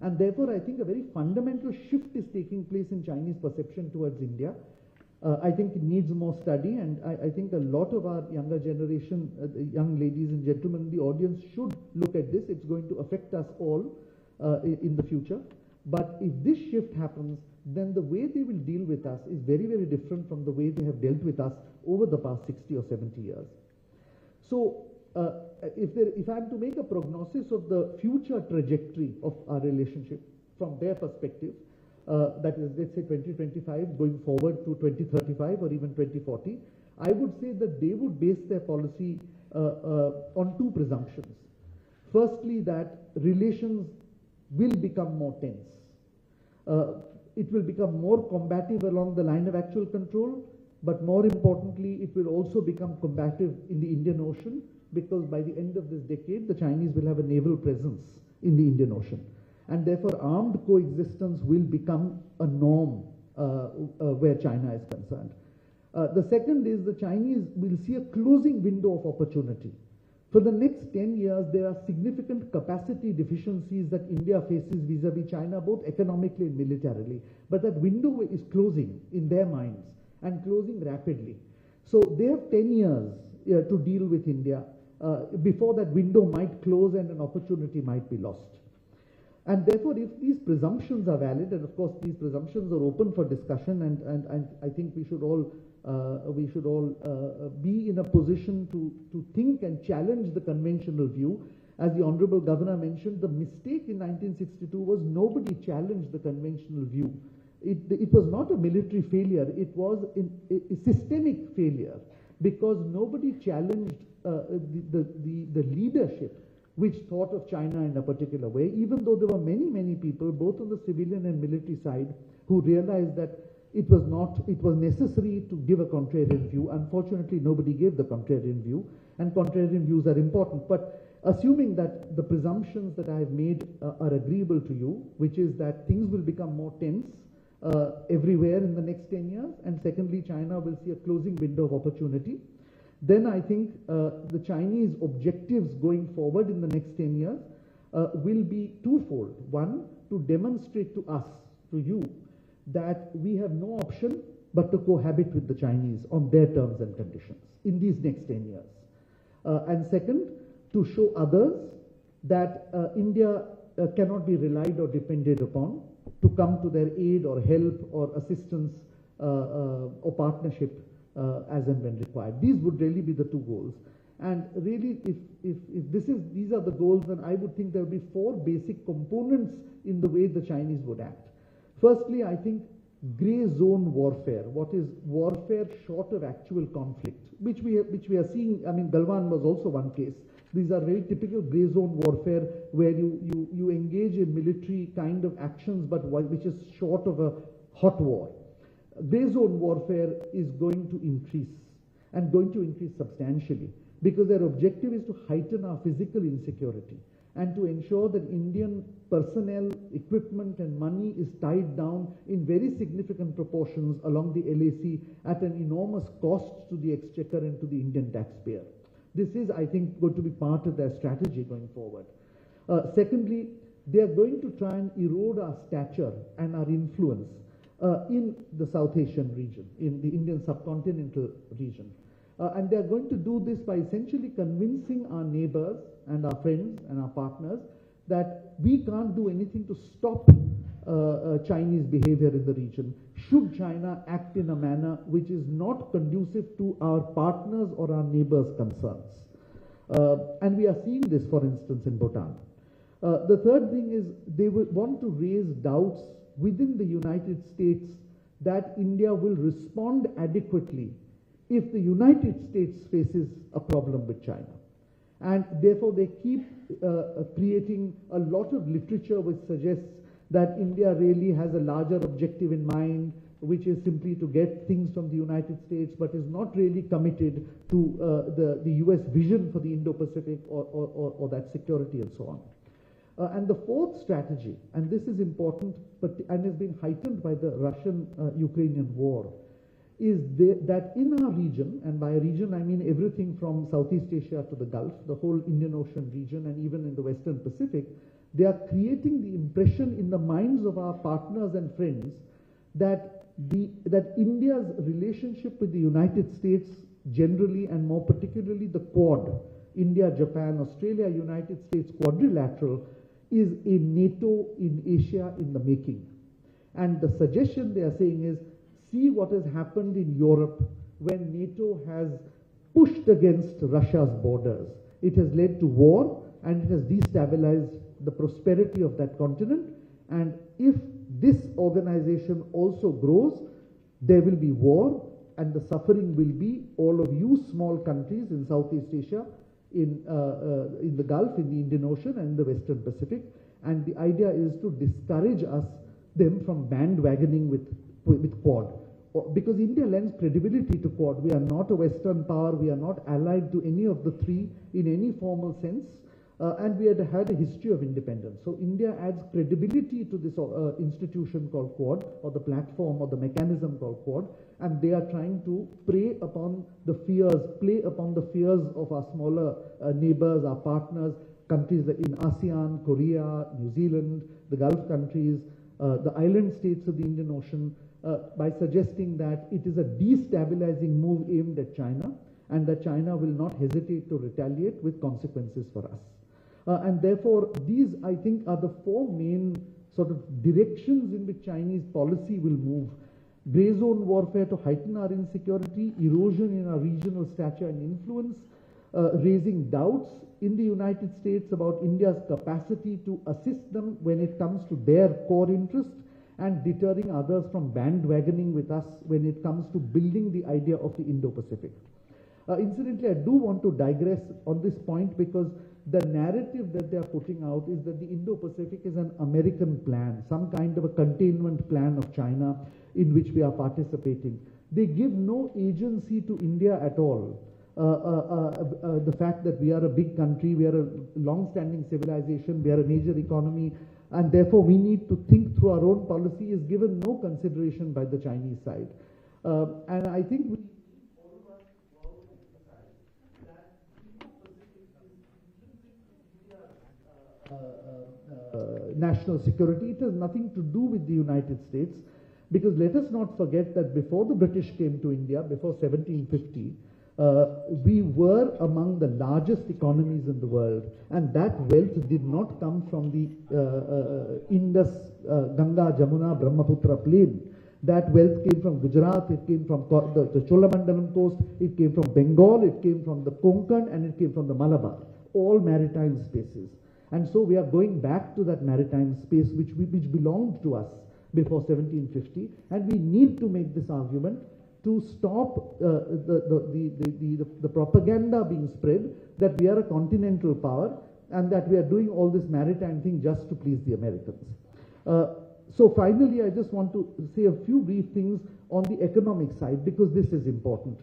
Speaker 3: And therefore, I think a very fundamental shift is taking place in Chinese perception towards India. I think it needs more study, and I think a lot of our younger generation, young ladies and gentlemen in the audience should look at this. It's going to affect us all in the future. But if this shift happens, then the way they will deal with us is very, very different from the way they have dealt with us over the past 60 or 70 years. So if I'm to make a prognosis of the future trajectory of our relationship from their perspective, that is, let's say 2025 going forward to 2035 or even 2040, I would say that they would base their policy on two presumptions. Firstly, that relations will become more tense. It will become more combative along the line of actual control, but more importantly, it will also become combative in the Indian Ocean, because by the end of this decade, the Chinese will have a naval presence in the Indian Ocean. And therefore, armed coexistence will become a norm where China is concerned. The second is the Chinese will see a closing window of opportunity. For the next 10 years, there are significant capacity deficiencies that India faces vis-a-vis China, both economically and militarily. But that window is closing in their minds, and closing rapidly. So they have 10 years to deal with India before that window might close and an opportunity might be lost. And therefore, if these presumptions are valid, and of course these presumptions are open for discussion, and I think we should all be in a position to think and challenge the conventional view As the Honorable Governor mentioned, the mistake in 1962 was nobody challenged the conventional view. It was not a military failure, it was a systemic failure, because nobody challenged the leadership which thought of China in a particular way, even though there were many people, both on the civilian and military side, who realized that it was necessary to give a contrarian view. Unfortunately, nobody gave the contrarian view, and contrarian views are important. But assuming that the presumptions that I have made are agreeable to you, which is that things will become more tense everywhere in the next 10 years, and secondly, China will see a closing window of opportunity, then I think the Chinese objectives going forward in the next 10 years will be twofold. One, to demonstrate to us, to you, that we have no option but to cohabit with the Chinese on their terms and conditions in these next 10 years. And second, to show others that India cannot be relied or depended upon to come to their aid or help or assistance or partnership as and when required. These would really be the two goals. And really, if these are the goals, then I would think there would be four basic components in the way the Chinese would act. Firstly, I think grey zone warfare, what is warfare short of actual conflict, which we are seeing. I mean, Galwan was also one case. These are very typical grey zone warfare where you engage in military kind of actions, but which is short of a hot war. Grey zone warfare is going to increase, and going to increase substantially, because their objective is to heighten our physical insecurity and to ensure that Indian personnel, equipment and money is tied down in very significant proportions along the LAC at an enormous cost to the exchequer and to the Indian taxpayer. This is, I think, going to be part of their strategy going forward. Secondly, they are going to try and erode our stature and our influence in the South Asian region, in the Indian subcontinental region. And they are going to do this by essentially convincing our neighbors and our friends and our partners that we can't do anything to stop Chinese behavior in the region, should China act in a manner which is not conducive to our partners or our neighbors' concerns. And we are seeing this, for instance, in Bhutan. The third thing is they will want to raise doubts within the United States that India will respond adequately if the United States faces a problem with China. And therefore they keep creating a lot of literature which suggests that India really has a larger objective in mind, which is simply to get things from the United States, but is not really committed to the US vision for the Indo-Pacific or that security and so on. And the fourth strategy, and this is important and has been heightened by the Russian-Ukrainian war, is that in our region, and by region I mean everything from Southeast Asia to the Gulf, the whole Indian Ocean region, and even in the Western Pacific, they are creating the impression in the minds of our partners and friends that India's relationship with the United States generally, and more particularly the Quad, India, Japan, Australia, United States quadrilateral, is a NATO in Asia in the making. And the suggestion they are saying is, see what has happened in Europe when NATO has pushed against Russia's borders. It has led to war, and it has destabilized the prosperity of that continent. And if this organization also grows, there will be war, and the suffering will be all of you small countries in Southeast Asia, in the Gulf, in the Indian Ocean, and the Western Pacific. And the idea is to discourage them from bandwagoning with Quad. Because India lends credibility to Quad. We are not a Western power. We are not allied to any of the three in any formal sense. And we had a history of independence. So India adds credibility to this institution called Quad, or the platform or the mechanism called Quad. And they are trying to play upon the fears of our smaller neighbors, our partners, countries in ASEAN, Korea, New Zealand, the Gulf countries, the island states of the Indian Ocean, by suggesting that it is a destabilizing move aimed at China, and that China will not hesitate to retaliate with consequences for us. And therefore, these, I think, are the four main sort of directions in which Chinese policy will move. Grey zone warfare to heighten our insecurity, erosion in our regional stature and influence, raising doubts in the United States about India's capacity to assist them when it comes to their core interest, and deterring others from bandwagoning with us when it comes to building the idea of the Indo-Pacific. Incidentally, I do want to digress on this point, because the narrative that they are putting out is that the Indo-Pacific is an American plan, some kind of a containment plan of China in which we are participating. They give no agency to India at all. The fact that we are a big country, we are a long-standing civilization, we are a major economy, and therefore we need to think through our own policy, is given no consideration by the Chinese side. And I think we all of us emphasize that national security. It has nothing to do with the United States, because let us not forget that before the British came to India, before 1750, we were among the largest economies in the world, and that wealth did not come from the Indus, Ganga, Jamuna, Brahmaputra plain. That wealth came from Gujarat, it came from the Cholamandalam coast, it came from Bengal, it came from the Konkan, and it came from the Malabar, all maritime spaces. And so we are going back to that maritime space which belonged to us before 1750, and we need to make this argument to stop the propaganda being spread that we are a continental power and that we are doing all this maritime thing just to please the Americans. So finally, I just want to say a few brief things on the economic side, because this is important.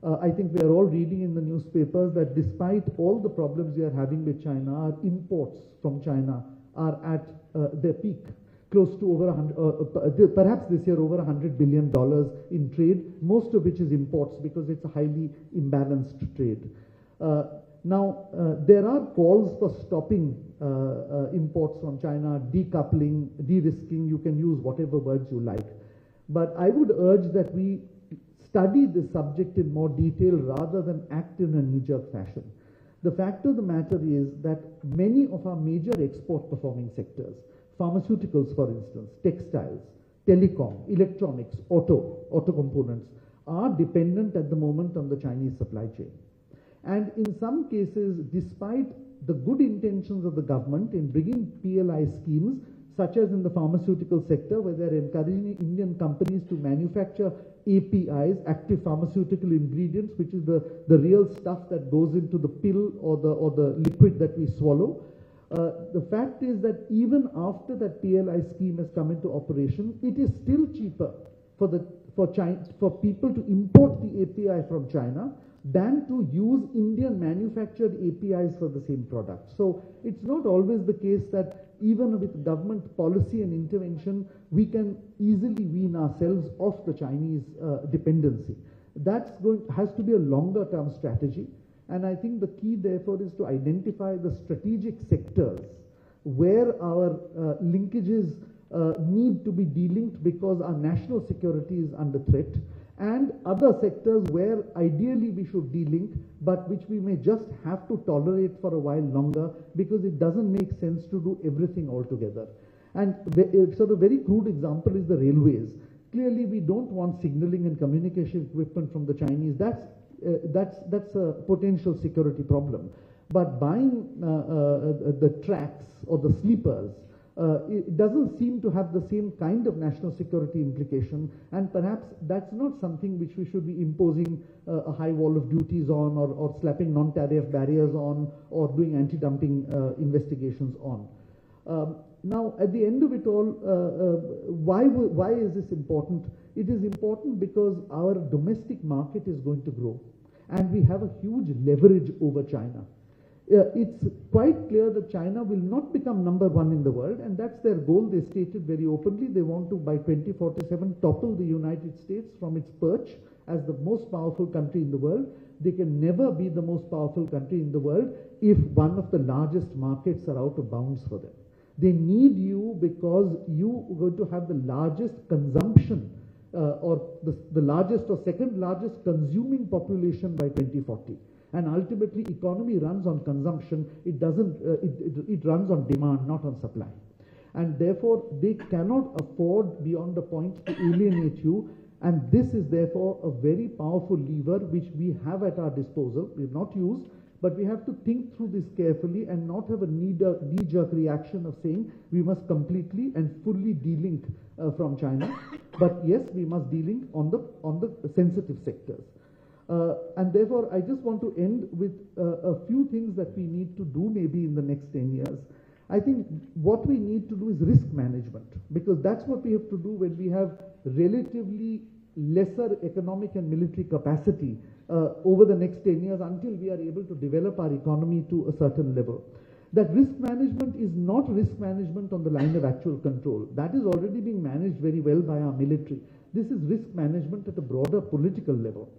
Speaker 3: I think we are all reading in the newspapers that despite all the problems we are having with China, our imports from China are at their peak, close to over perhaps this year over $100 billion in trade, most of which is imports, because it's a highly imbalanced trade. Now, there are calls for stopping imports from China, decoupling, de-risking, you can use whatever words you like. But I would urge that we study this subject in more detail rather than act in a knee-jerk fashion. The fact of the matter is that many of our major export performing sectors, pharmaceuticals for instance, textiles, telecom, electronics, auto components, are dependent at the moment on the Chinese supply chain. And in some cases, despite the good intentions of the government in bringing PLI schemes, such as in the pharmaceutical sector, where they're encouraging Indian companies to manufacture APIs, active pharmaceutical ingredients, which is the real stuff that goes into the pill or the liquid that we swallow. The fact is that even after that PLI scheme has come into operation, it is still cheaper for people to import the API from China than to use Indian manufactured APIs for the same product. So it's not always the case that even with government policy and intervention, we can easily wean ourselves off the Chinese dependency. Has to be a longer term strategy. And I think the key therefore is to identify the strategic sectors where our linkages need to be delinked because our national security is under threat, and other sectors where ideally we should delink, but which we may just have to tolerate for a while longer because it doesn't make sense to do everything altogether. And so the very crude example is the railways. Clearly we don't want signaling and communication equipment from the Chinese. That's a potential security problem. But buying the tracks or the sleepers, it doesn't seem to have the same kind of national security implication, and perhaps that's not something which we should be imposing a high wall of duties on, or slapping non-tariff barriers on, or doing anti-dumping investigations on. Now, at the end of it all, why is this important? It is important because our domestic market is going to grow, and we have a huge leverage over China. It's quite clear that China will not become number one in the world, and that's their goal. They stated very openly they want to, by 2047, topple the United States from its perch as the most powerful country in the world. They can never be the most powerful country in the world if one of the largest markets are out of bounds for them. They need you because you are going to have the largest consumption or the largest or second largest consuming population by 2040. And ultimately, economy runs on consumption. It doesn't. It runs on demand, not on supply. And therefore, they cannot afford beyond a point to alienate you. And this is therefore a very powerful lever which we have at our disposal. We have not used, But we have to think through this carefully and not have a knee-jerk reaction of saying we must completely and fully delink from China. But yes, we must delink on the sensitive sectors. And therefore, I just want to end with a few things that we need to do maybe in the next 10 years. I think what we need to do is risk management, because that's what we have to do when we have relatively lesser economic and military capacity over the next 10 years until we are able to develop our economy to a certain level. That risk management is not risk management on the line of actual control. That is already being managed very well by our military. This is risk management at a broader political level.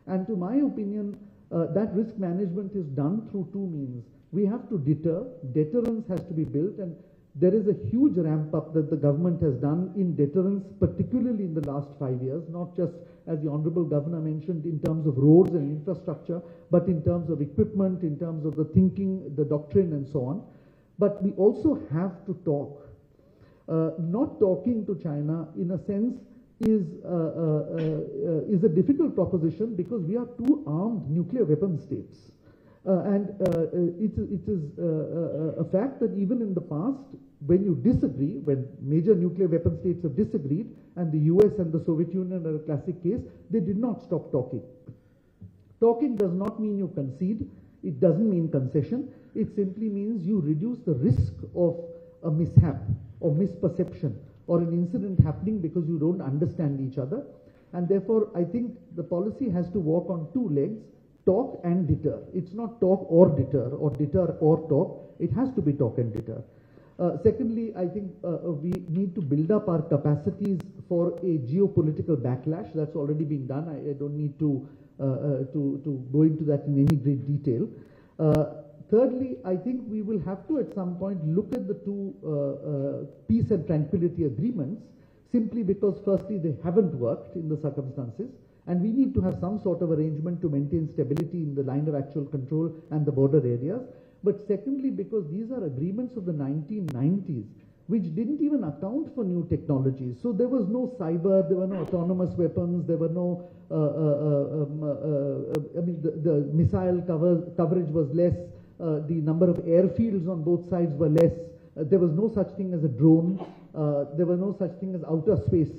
Speaker 3: And to my opinion, that risk management is done through two means. We have to deter. Deterrence has to be built, and there is a huge ramp up that the government has done in deterrence, particularly in the last 5 years, not just, as the Honorable Governor mentioned, in terms of roads and infrastructure, but in terms of equipment, in terms of the thinking, the doctrine, and so on. But we also have to talk. Not talking to China, in a sense, is a difficult proposition, because we are two armed nuclear weapon states. It is a fact that even in the past, when you disagree, when major nuclear weapon states have disagreed, and the US and the Soviet Union are a classic case, they did not stop talking. Talking does not mean you concede. It doesn't mean concession. It simply means you reduce the risk of a mishap or misperception or an incident happening because you don't understand each other. And therefore, I think the policy has to walk on two legs: talk and deter. It's not talk or deter or talk. It has to be talk and deter. Secondly, I think we need to build up our capacities for a geopolitical backlash. That's already being done. I don't need to go into that in any great detail. Thirdly, I think we will have to at some point look at the two peace and tranquility agreements, simply because firstly they haven't worked in the circumstances, and we need to have some sort of arrangement to maintain stability in the line of actual control and the border areas. But secondly, because these are agreements of the 1990s, which didn't even account for new technologies. So there was no cyber, there were no autonomous weapons, there were no, the missile coverage was less, the number of airfields on both sides were less, there was no such thing as a drone, there were no such thing as outer space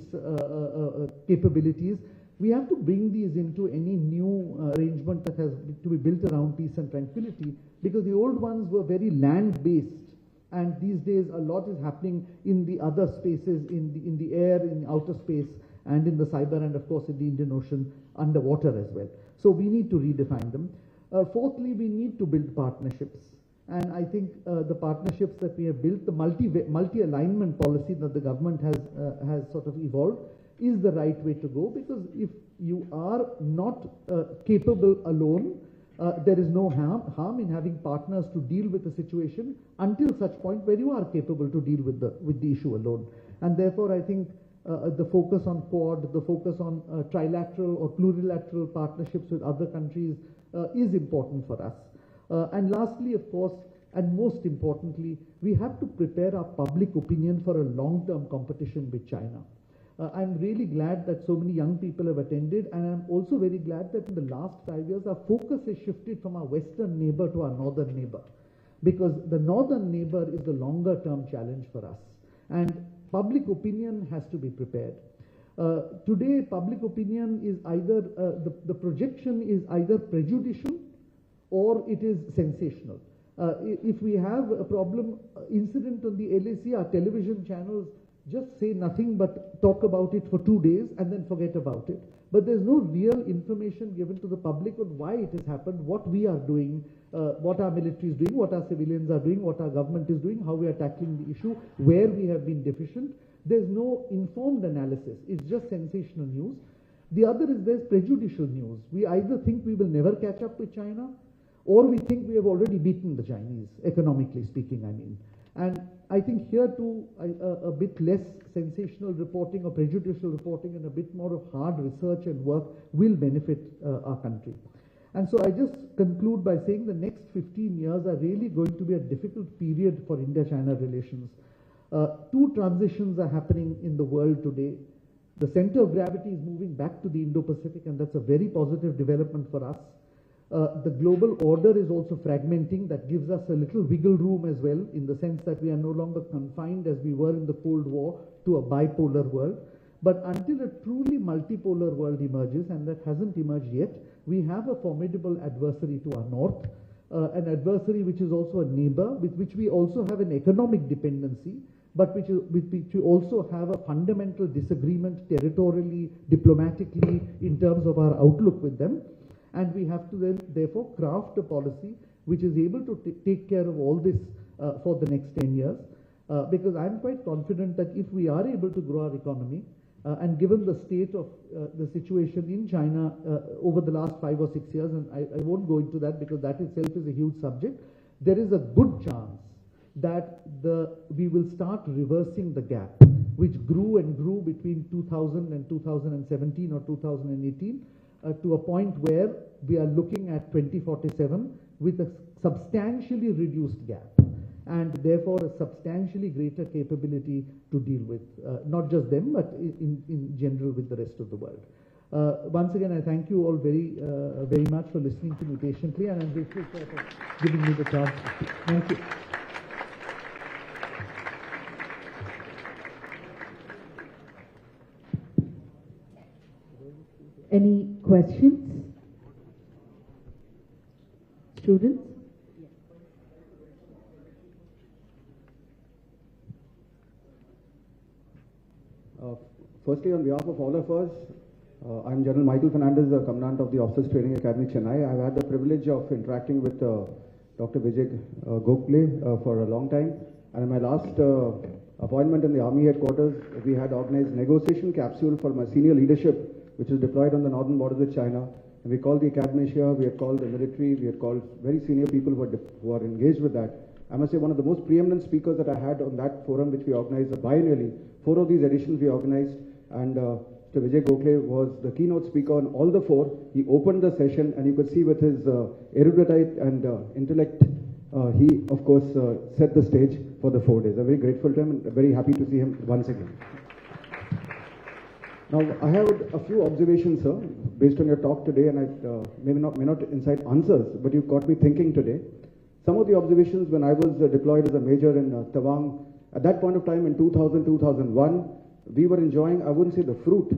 Speaker 3: capabilities. We have to bring these into any new arrangement that has to be built around peace and tranquility, because the old ones were very land-based, and these days a lot is happening in the other spaces, in the air, in outer space, and in the cyber, and of course in the Indian Ocean, underwater as well. So we need to redefine them. Fourthly, we need to build partnerships. And I think the partnerships that we have built, the multi-alignment policy that the government has sort of evolved, is the right way to go, because if you are not capable alone, there is no harm in having partners to deal with the situation until such point where you are capable to deal with the issue alone. And therefore, I think the focus on Quad, the focus on trilateral or plurilateral partnerships with other countries is important for us. And lastly, of course, and most importantly, we have to prepare our public opinion for a long-term competition with China. I'm really glad that so many young people have attended, and I'm also very glad that in the last 5 years our focus has shifted from our western neighbor to our northern neighbor, because the northern neighbor is the longer term challenge for us, and public opinion has to be prepared. Today, public opinion is either, the projection is either prejudicial or it is sensational. If we have a problem, incident on the LAC, our television channels just say nothing but talk about it for 2 days and then forget about it. But there's no real information given to the public on why it has happened, what we are doing, what our military is doing, what our civilians are doing, what our government is doing, how we are tackling the issue, where we have been deficient. There's no informed analysis. It's just sensational news. The other is there's prejudicial news. We either think we will never catch up with China, or we think we have already beaten the Chinese, economically speaking, I mean. And I think here too, a bit less sensational reporting or prejudicial reporting and a bit more of hard research and work will benefit our country. And so I just conclude by saying the next 15 years are really going to be a difficult period for India-China relations. Two transitions are happening in the world today. The center of gravity is moving back to the Indo-Pacific, and that's a very positive development for us. The global order is also fragmenting. That gives us a little wiggle room as well, in the sense that we are no longer confined as we were in the Cold War to a bipolar world. But until a truly multipolar world emerges, and that hasn't emerged yet, we have a formidable adversary to our north, an adversary which is also a neighbor, with which we also have an economic dependency, but with which we also have a fundamental disagreement territorially, diplomatically, in terms of our outlook with them. And we have to then, therefore, craft a policy which is able to take care of all this for the next 10 years. Because I'm quite confident that if we are able to grow our economy, and given the state of the situation in China over the last 5 or 6 years, and I won't go into that because that itself is a huge subject, there is a good chance that we will start reversing the gap, which grew and grew between 2000 and 2017 or 2018, to a point where we are looking at 2047 with a substantially reduced gap, and therefore a substantially greater capability to deal with not just them, but in general with the rest of the world. Once again, I thank you all very much for listening to me patiently, and I'm grateful for giving me the chance to speak. Thank you.
Speaker 2: Any questions? Students?
Speaker 4: Firstly, on behalf of all of us, I'm General Michael Fernandez, the Commandant of the Officers Training Academy, Chennai. I've had the privilege of interacting with Dr. Vijay Gokhale for a long time. And in my last appointment in the Army headquarters, we had organized negotiation capsule for my senior leadership, which is deployed on the northern borders of China. And we called the academia, we had called the military, we had called very senior people who are engaged with that. I must say one of the most preeminent speakers that I had on that forum, which we organized biennially. 4 of these editions we organized, and Mr. Vijay Gokhale was the keynote speaker on all the 4. He opened the session, and you could see with his erudite and intellect, he of course set the stage for the 4 days. I'm very grateful to him and very happy to see him once again. Now, I have a few observations, sir, based on your talk today, and I may not incite answers, but you got me thinking today. Some of the observations when I was deployed as a major in Tawang, at that point of time in 2000, 2001, we were enjoying, I wouldn't say the fruit,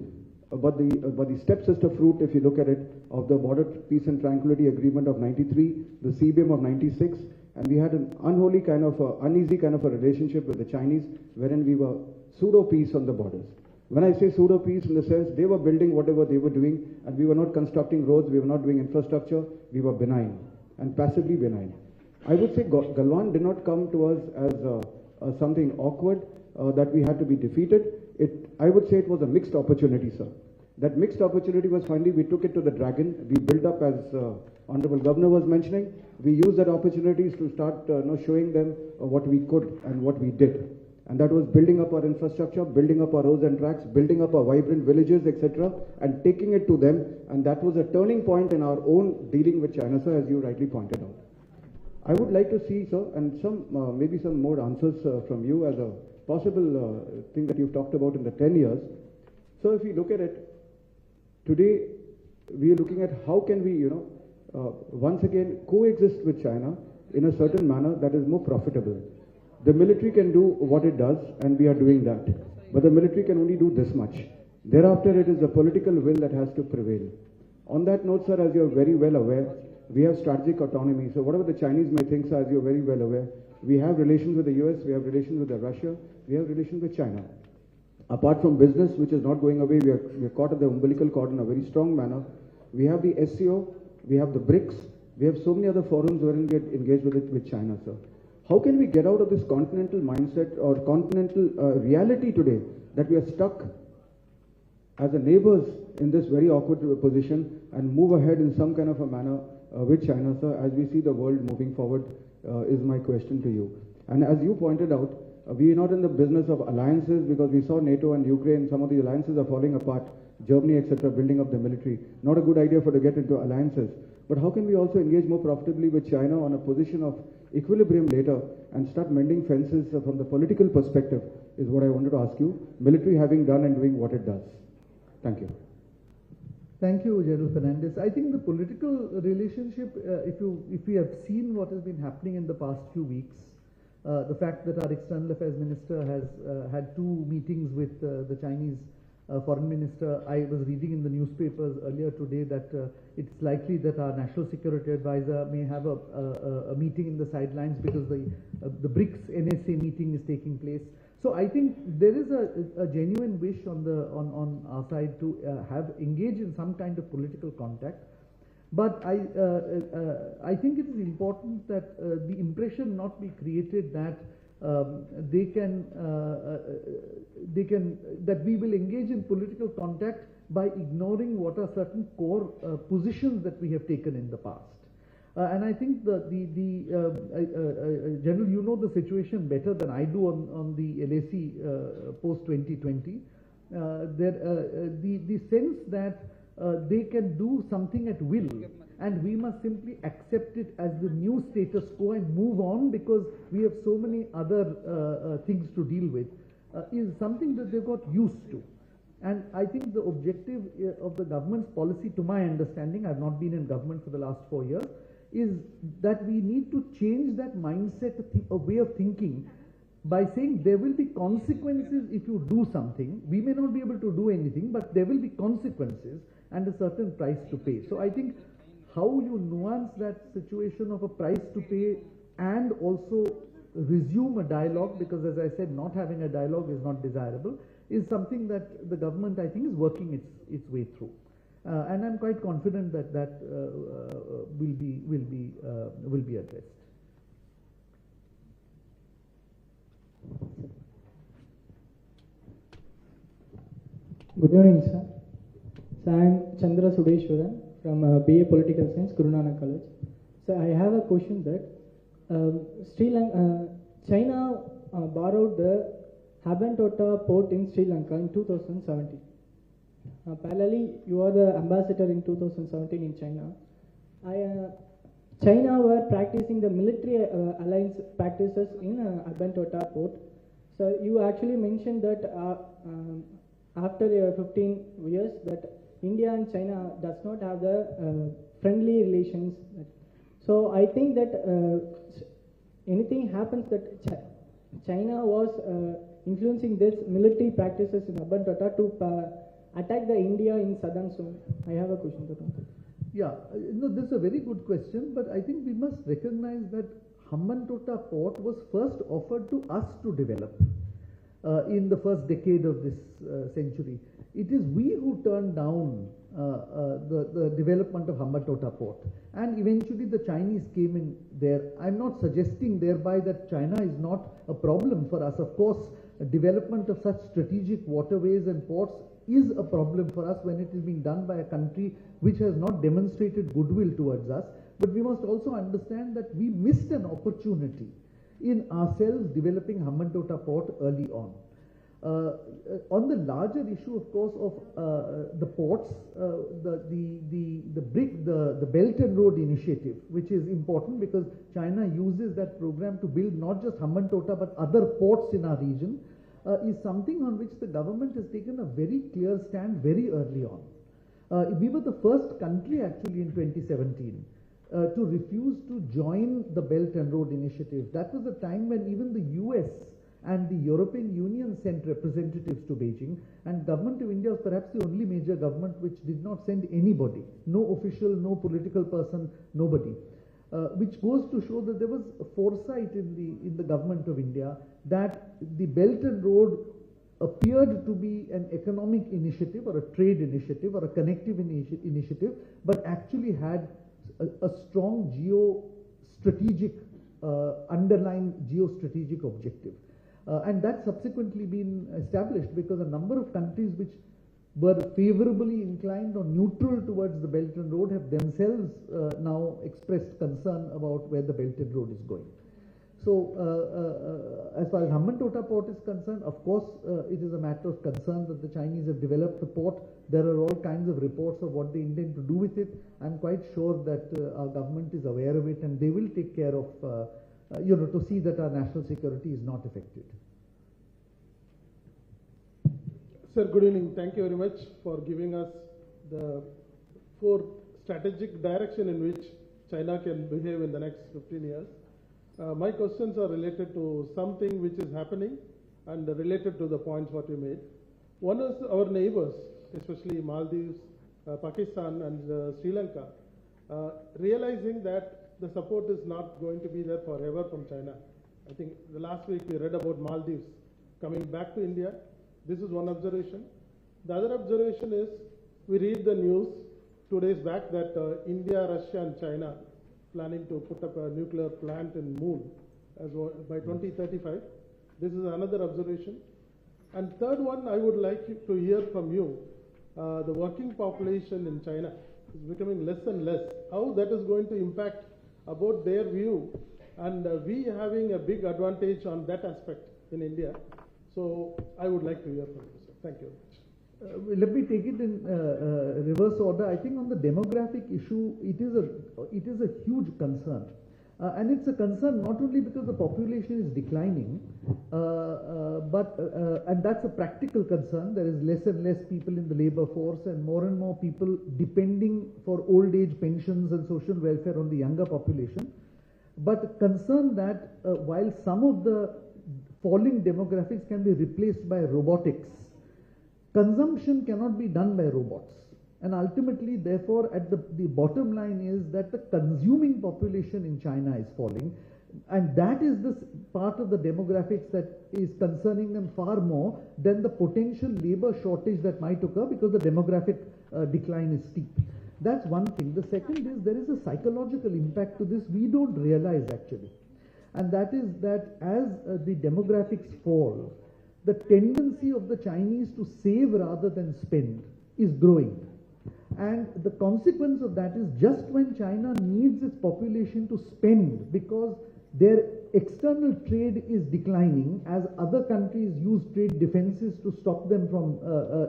Speaker 4: but the stepsister fruit, if you look at it, of the Border Peace and Tranquility Agreement of 93, the CBM of 96, and we had an unholy kind of, uneasy kind of a relationship with the Chinese, wherein we were pseudo-peace on the borders. When I say pseudo-peace, in the sense they were building whatever they were doing, and we were not constructing roads, we were not doing infrastructure, we were benign, and passively benign. I would say Galwan did not come to us as something awkward, that we had to be defeated. I would say it was a mixed opportunity, sir. That mixed opportunity was finally, we took it to the dragon. We built up, as Honorable Governor was mentioning, we used that opportunities to start showing them what we could and what we did. And that was building up our infrastructure, building up our roads and tracks, building up our vibrant villages, etc., and taking it to them. And that was a turning point in our own dealing with China, sir, as you rightly pointed out. I would like to see, sir, and maybe some more answers from you as a possible thing that you've talked about in the 10 years. So if you look at it, today we are looking at how can we, once again coexist with China in a certain manner that is more profitable. The military can do what it does, and we are doing that. But the military can only do this much. Thereafter, it is the political will that has to prevail. On that note, sir, as you're very well aware, we have strategic autonomy. So whatever the Chinese may think, sir, as you're very well aware, we have relations with the US, we have relations with Russia, we have relations with China. Apart from business, which is not going away, we are caught at the umbilical cord in a very strong manner. We have the SCO, we have the BRICS, we have so many other forums wherein we are engaged with China, sir. How can we get out of this continental mindset or continental reality today that we are stuck as a neighbors in this very awkward position and move ahead in some kind of a manner with China, sir, as we see the world moving forward, is my question to you. And as you pointed out, we are not in the business of alliances, because we saw NATO and Ukraine, some of the alliances are falling apart, Germany, etc., building up the military. Not a good idea to get into alliances. But how can we also engage more profitably with China on a position of equilibrium later and start mending fences from the political perspective, is what I wanted to ask you. Military having done and doing what it does. Thank you.
Speaker 3: Thank you, General Fernandez. I think the political relationship, if we have seen what has been happening in the past few weeks, the fact that our External Affairs Minister has had 2 meetings with the Chinese Foreign Minister. I was reading in the newspapers earlier today that it's likely that our National Security Advisor may have a meeting in the sidelines because the BRICS NSA meeting is taking place. So I think there is a genuine wish on our side to engage in some kind of political contact. But I think it is important that the impression not be created that that we will engage in political contact by ignoring what are certain core positions that we have taken in the past. And I think General, you know the situation better than I do on the LAC post 2020. The sense that they can do something at will, and we must simply accept it as the new status quo and move on because we have so many other things to deal with, is something that they've got used to. And I think the objective of the government's policy, to my understanding, I've not been in government for the last 4 years, is that we need to change that mindset, a way of thinking, by saying there will be consequences if you do something. We may not be able to do anything, but there will be consequences and a certain price to pay. So I think how you nuance that situation of a price to pay and also resume a dialogue, because as I said, not having a dialogue is not desirable, is something that the government, I think, is working its way through. And I'm quite confident that will be addressed.
Speaker 5: Good evening, sir. So I am Chandra Sudeshwaran from BA Political Science, Guru Nanak College. So I have a question that China borrowed the Hambantota port in Sri Lanka in 2017. Parallelly, you are the ambassador in 2017 in China. China were practicing the military alliance practices in Hambantota port. So you actually mentioned that after 15 years that India and China does not have the friendly relations. So I think that anything happens that China was influencing this military practices in Hambantota to attack the India in southern zone. I have a question to come.
Speaker 3: Yeah, no, this is a very good question, but I think we must recognize that Hambantota port was first offered to us to develop in the first decade of this century. It is we who turned down the development of Hambantota port, and eventually the Chinese came in there. I'm not suggesting thereby that China is not a problem for us. Of course, development of such strategic waterways and ports is a problem for us when it is being done by a country which has not demonstrated goodwill towards us. But we must also understand that we missed an opportunity in ourselves developing Hambantota port early on. On the larger issue, of course, of the ports, the Belt and Road Initiative, which is important because China uses that program to build not just Hambantota but other ports in our region, is something on which the government has taken a very clear stand very early on. We were the first country actually in 2017 to refuse to join the Belt and Road Initiative. That was a time when even the US and the European Union sent representatives to Beijing, and Government of India was perhaps the only major government which did not send anybody, no official, no political person, nobody. Which goes to show that there was a foresight in the Government of India that the Belt and Road appeared to be an economic initiative or a trade initiative or a connective initiative, but actually had a strong geostrategic, underlying geostrategic objective. And that's subsequently been established because a number of countries which were favorably inclined or neutral towards the Belt and Road have themselves now expressed concern about where the Belt and Road is going. So as far as Hambantota port is concerned, of course it is a matter of concern that the Chinese have developed the port. There are all kinds of reports of what they intend to do with it. I'm quite sure that our government is aware of it, and they will take care of, to see that our national security is not affected.
Speaker 6: Sir, good evening. Thank you very much for giving us the for strategic direction in which China can behave in the next 15 years. My questions are related to something which is happening and related to the points what you made. One is our neighbors, especially Maldives, Pakistan and Sri Lanka, realizing that the support is not going to be there forever from China. I think the last week we read about Maldives coming back to India. This is one observation. The other observation is we read the news 2 days back that India, Russia and China planning to put up a nuclear plant in Moon by 2035. This is another observation. And third one, I would like to hear from you. The working population in China is becoming less and less. How that is going to impact about their view, and we having a big advantage on that aspect in India. So I would like to hear from you, sir. Thank you.
Speaker 3: Let me take it in reverse order. I think on the demographic issue, it is a huge concern. And it's a concern not only because the population is declining, and that's a practical concern. There is less and less people in the labor force and more people depending for old age pensions and social welfare on the younger population. But concern that while some of the falling demographics can be replaced by robotics, consumption cannot be done by robots. And ultimately, therefore, at the bottom line is that the consuming population in China is falling. And that is the part of the demographics that is concerning them far more than the potential labor shortage that might occur because the demographic decline is steep. That's one thing. The second is there is a psychological impact to this we don't realize actually. And that is that as the demographics fall, the tendency of the Chinese to save rather than spend is growing. And the consequence of that is just when China needs its population to spend because their external trade is declining as other countries use trade defenses to stop them from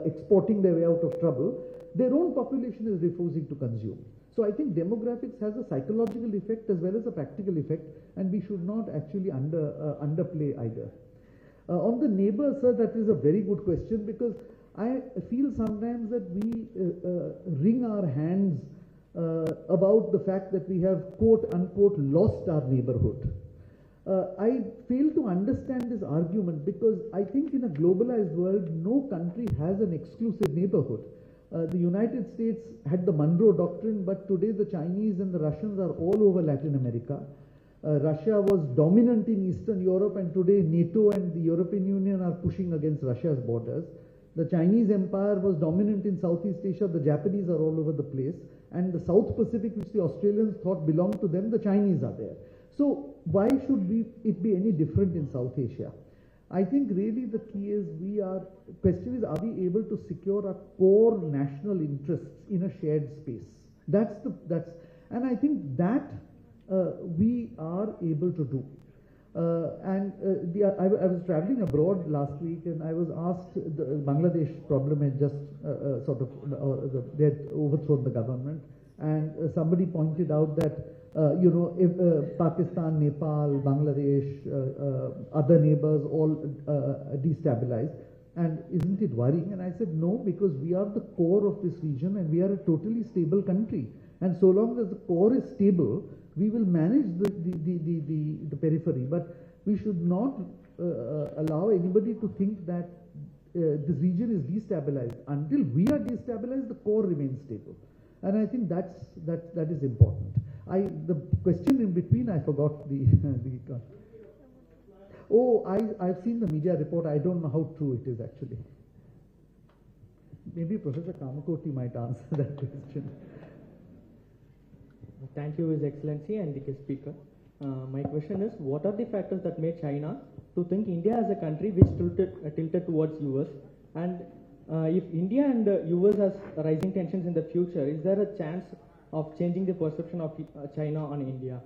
Speaker 3: exporting their way out of trouble, their own population is refusing to consume. So I think demographics has a psychological effect as well as a practical effect, and we should not actually underplay either. On the neighbor, sir, that is a very good question because I feel sometimes that we wring our hands about the fact that we have quote unquote lost our neighborhood. I fail to understand this argument because I think in a globalized world, no country has an exclusive neighborhood. The United States had the Monroe Doctrine, but today the Chinese and the Russians are all over Latin America. Russia was dominant in Eastern Europe, and today NATO and the European Union are pushing against Russia's borders. The Chinese empire was dominant in Southeast Asia. The Japanese are all over the place. And the South Pacific, which the Australians thought belonged to them, the Chinese are there. So why should it be any different in South Asia? I think really the key is question is, are we able to secure our core national interests in a shared space? And I think that we are able to do. I was traveling abroad last week and I was asked, the Bangladesh problem had just they had overthrown the government, and somebody pointed out that if Pakistan, Nepal, Bangladesh, other neighbors all destabilized, and isn't it worrying? And I said no, because we are the core of this region and we are a totally stable country, and so long as the core is stable, we will manage the periphery, but we should not allow anybody to think that this region is destabilized. Until we are destabilized, the core remains stable, and I think that is important. The question in between, I forgot I've seen the media report. I don't know how true it is actually. Maybe Professor Kamakoti might answer that question.
Speaker 5: Thank you, His Excellency and the guest speaker. My question is, what are the factors that made China to think India as a country which tilted towards US? And if India and US has rising tensions in the future, is there a chance of changing the perception of China on India?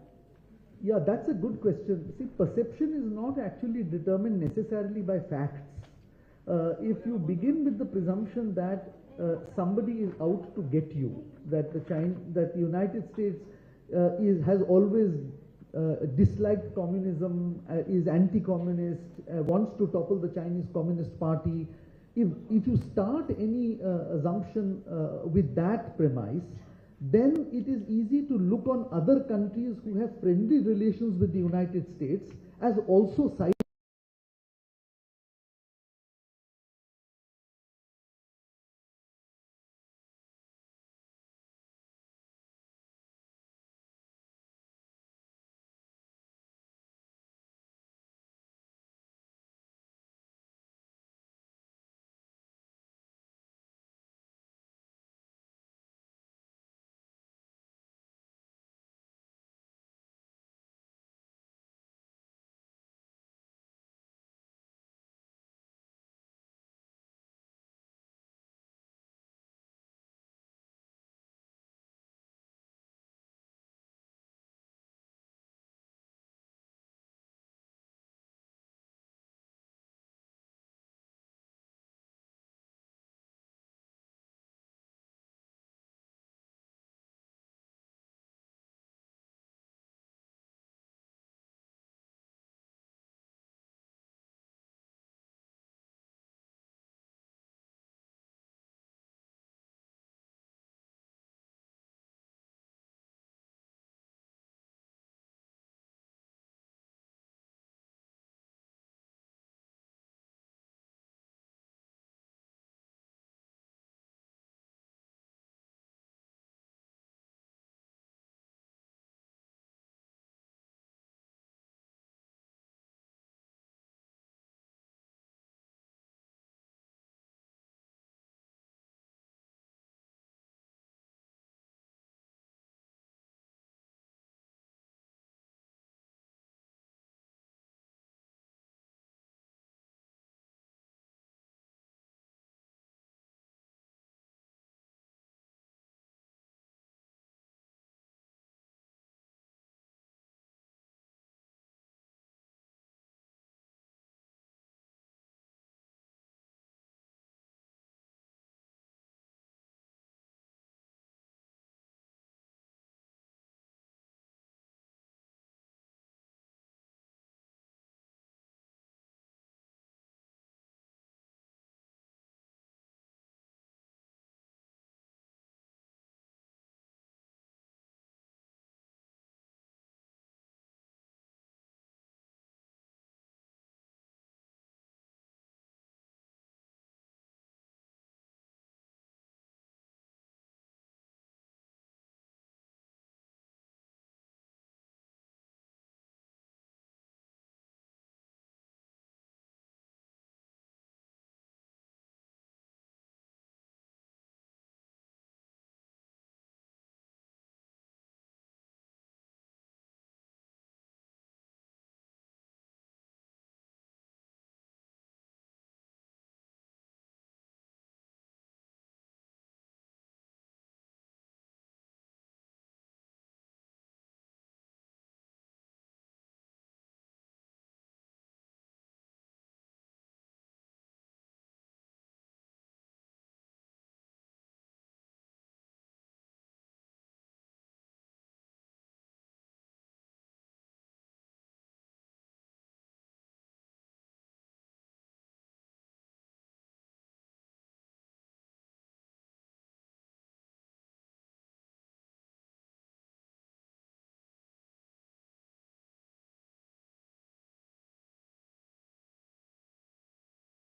Speaker 3: Yeah, that's a good question. See, perception is not actually determined necessarily by facts. If you begin with the presumption that somebody is out to get you, that the United States has always disliked communism, is anti-communist, wants to topple the Chinese Communist Party. If you start any assumption with that premise, then it is easy to look on other countries who have friendly relations with the United States as also side